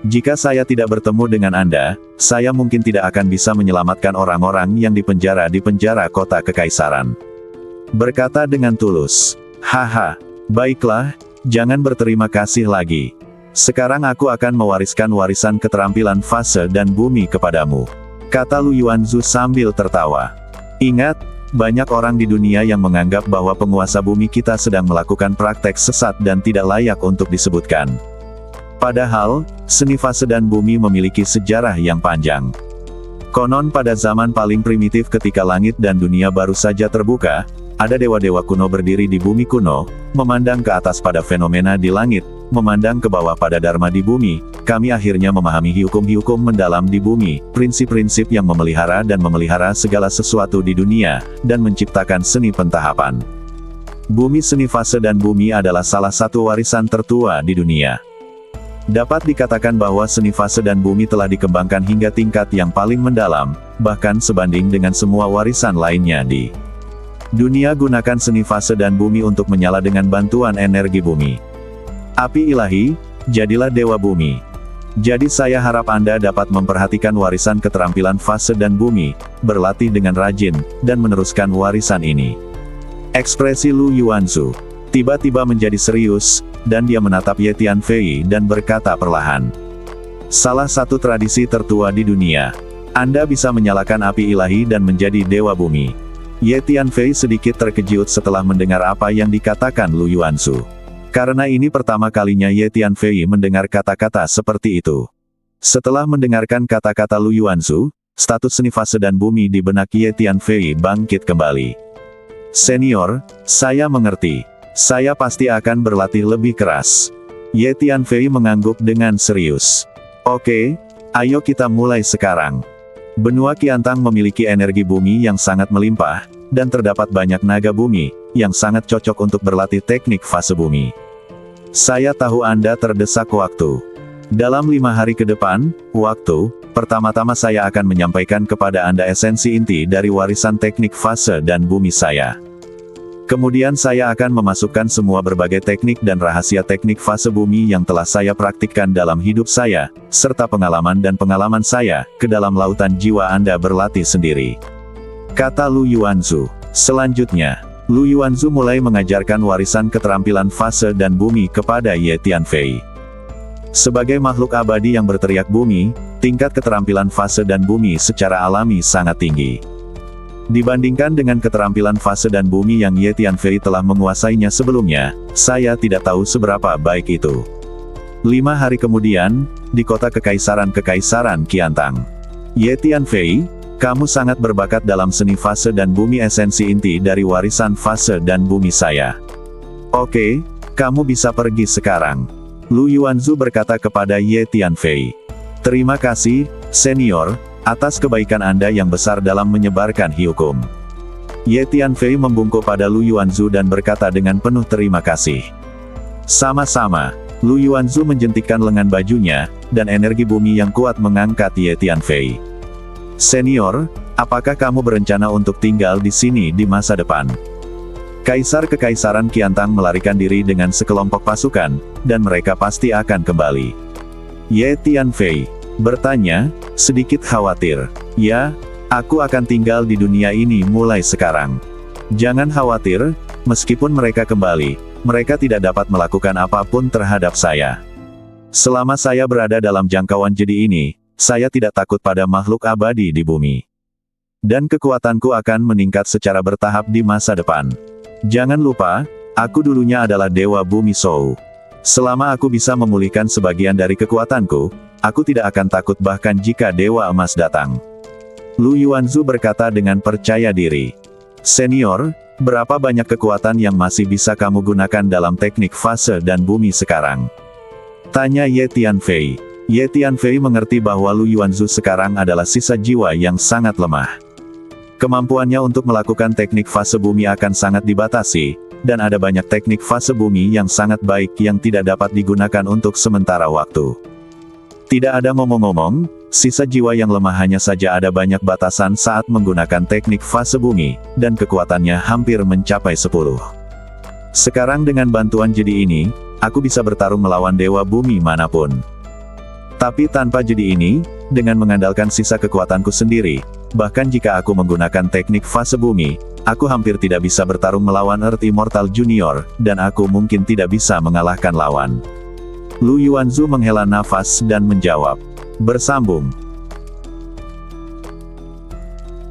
Jika saya tidak bertemu dengan Anda, saya mungkin tidak akan bisa menyelamatkan orang-orang yang dipenjara di penjara kota kekaisaran. Berkata dengan tulus. Haha, baiklah, jangan berterima kasih lagi. Sekarang aku akan mewariskan warisan keterampilan fase dan bumi kepadamu. Kata Lu Yuanzu sambil tertawa. Ingat, banyak orang di dunia yang menganggap bahwa penguasa bumi kita sedang melakukan praktek sesat dan tidak layak untuk disebutkan. Padahal, seni fase dan bumi memiliki sejarah yang panjang. Konon pada zaman paling primitif ketika langit dan dunia baru saja terbuka, ada dewa-dewa kuno berdiri di bumi kuno, memandang ke atas pada fenomena di langit, memandang ke bawah pada dharma di bumi. Kami akhirnya memahami hukum-hukum mendalam di bumi, prinsip-prinsip yang memelihara dan memelihara segala sesuatu di dunia, dan menciptakan seni pentahapan. Bumi seni fase dan bumi adalah salah satu warisan tertua di dunia. Dapat dikatakan bahwa seni fase dan bumi telah dikembangkan hingga tingkat yang paling mendalam, bahkan sebanding dengan semua warisan lainnya di dunia. Gunakan seni fase dan bumi untuk menyala dengan bantuan energi bumi. Api ilahi, jadilah dewa bumi. Jadi saya harap Anda dapat memperhatikan warisan keterampilan fase dan bumi, berlatih dengan rajin, dan meneruskan warisan ini. Ekspresi Lu Yuanzu tiba-tiba menjadi serius, dan dia menatap Ye Tianfei dan berkata perlahan. Salah satu tradisi tertua di dunia. Anda bisa menyalakan api ilahi dan menjadi dewa bumi. Ye Tianfei sedikit terkejut setelah mendengar apa yang dikatakan Lu Yuanzu. Karena ini pertama kalinya Ye Tianfei mendengar kata-kata seperti itu. Setelah mendengarkan kata-kata Lu Yuanzu, status seni fase dan bumi di benak Ye Tianfei bangkit kembali. Senior, saya mengerti. Saya pasti akan berlatih lebih keras. Ye Tianfei mengangguk dengan serius. Oke, ayo kita mulai sekarang. Benua Qiantang memiliki energi bumi yang sangat melimpah, dan terdapat banyak naga bumi, yang sangat cocok untuk berlatih teknik fase bumi. Saya tahu Anda terdesak waktu. Dalam 5 hari ke depan, pertama-tama saya akan menyampaikan kepada Anda esensi inti dari warisan teknik fase dan bumi saya. Kemudian saya akan memasukkan semua berbagai teknik dan rahasia teknik fase bumi yang telah saya praktikkan dalam hidup saya, serta pengalaman dan pengalaman saya, ke dalam lautan jiwa Anda berlatih sendiri. Kata Lu Yuanzu. Selanjutnya, Lu Yuanzu mulai mengajarkan warisan keterampilan fase dan bumi kepada Ye Tianfei. Sebagai makhluk abadi yang berteriak bumi, tingkat keterampilan fase dan bumi secara alami sangat tinggi. Dibandingkan dengan keterampilan fase dan bumi yang Ye Tianfei telah menguasainya sebelumnya, saya tidak tahu seberapa baik itu. 5 hari kemudian, di kota Kekaisaran Qiantang. Ye Tianfei, kamu sangat berbakat dalam seni fase dan bumi esensi inti dari warisan fase dan bumi saya. Oke, kamu bisa pergi sekarang. Lu Yuanzu berkata kepada Ye Tianfei. Terima kasih, senior. atas kebaikan Anda yang besar dalam menyebarkan hukum. Ye Tianfei membungkuk pada Lu Yuanzu dan berkata dengan penuh terima kasih. Sama-sama, Lu Yuanzu menjentikkan lengan bajunya, dan energi bumi yang kuat mengangkat Ye Tianfei. Senior, apakah kamu berencana untuk tinggal di sini di masa depan? Kaisar Kekaisaran Qiantang melarikan diri dengan sekelompok pasukan, dan mereka pasti akan kembali. Ye Tianfei bertanya, sedikit khawatir. Ya, aku akan tinggal di dunia ini mulai sekarang. Jangan khawatir, meskipun mereka kembali, mereka tidak dapat melakukan apapun terhadap saya. Selama saya berada dalam jangkauan jedi ini, saya tidak takut pada makhluk abadi di bumi. Dan kekuatanku akan meningkat secara bertahap di masa depan. Jangan lupa, aku dulunya adalah Dewa Bumi Shou. Selama aku bisa memulihkan sebagian dari kekuatanku, aku tidak akan takut bahkan jika Dewa Emas datang. Lu Yuanzu berkata dengan percaya diri. Senior, berapa banyak kekuatan yang masih bisa kamu gunakan dalam teknik fase dan bumi sekarang? Tanya Ye Tianfei. Ye Tianfei mengerti bahwa Lu Yuanzu sekarang adalah sisa jiwa yang sangat lemah. Kemampuannya untuk melakukan teknik fase bumi akan sangat dibatasi, dan ada banyak teknik fase bumi yang sangat baik yang tidak dapat digunakan untuk sementara waktu. Tidak ada ngomong-ngomong, sisa jiwa yang lemah hanya saja ada banyak batasan saat menggunakan teknik fase bumi, dan kekuatannya hampir mencapai 10. Sekarang dengan bantuan jedi ini, aku bisa bertarung melawan dewa bumi manapun. Tapi tanpa jedi ini, dengan mengandalkan sisa kekuatanku sendiri, bahkan jika aku menggunakan teknik fase bumi, aku hampir tidak bisa bertarung melawan Earth Immortal Junior, dan aku mungkin tidak bisa mengalahkan lawan. Lu Yuanzu menghela nafas dan menjawab. Bersambung.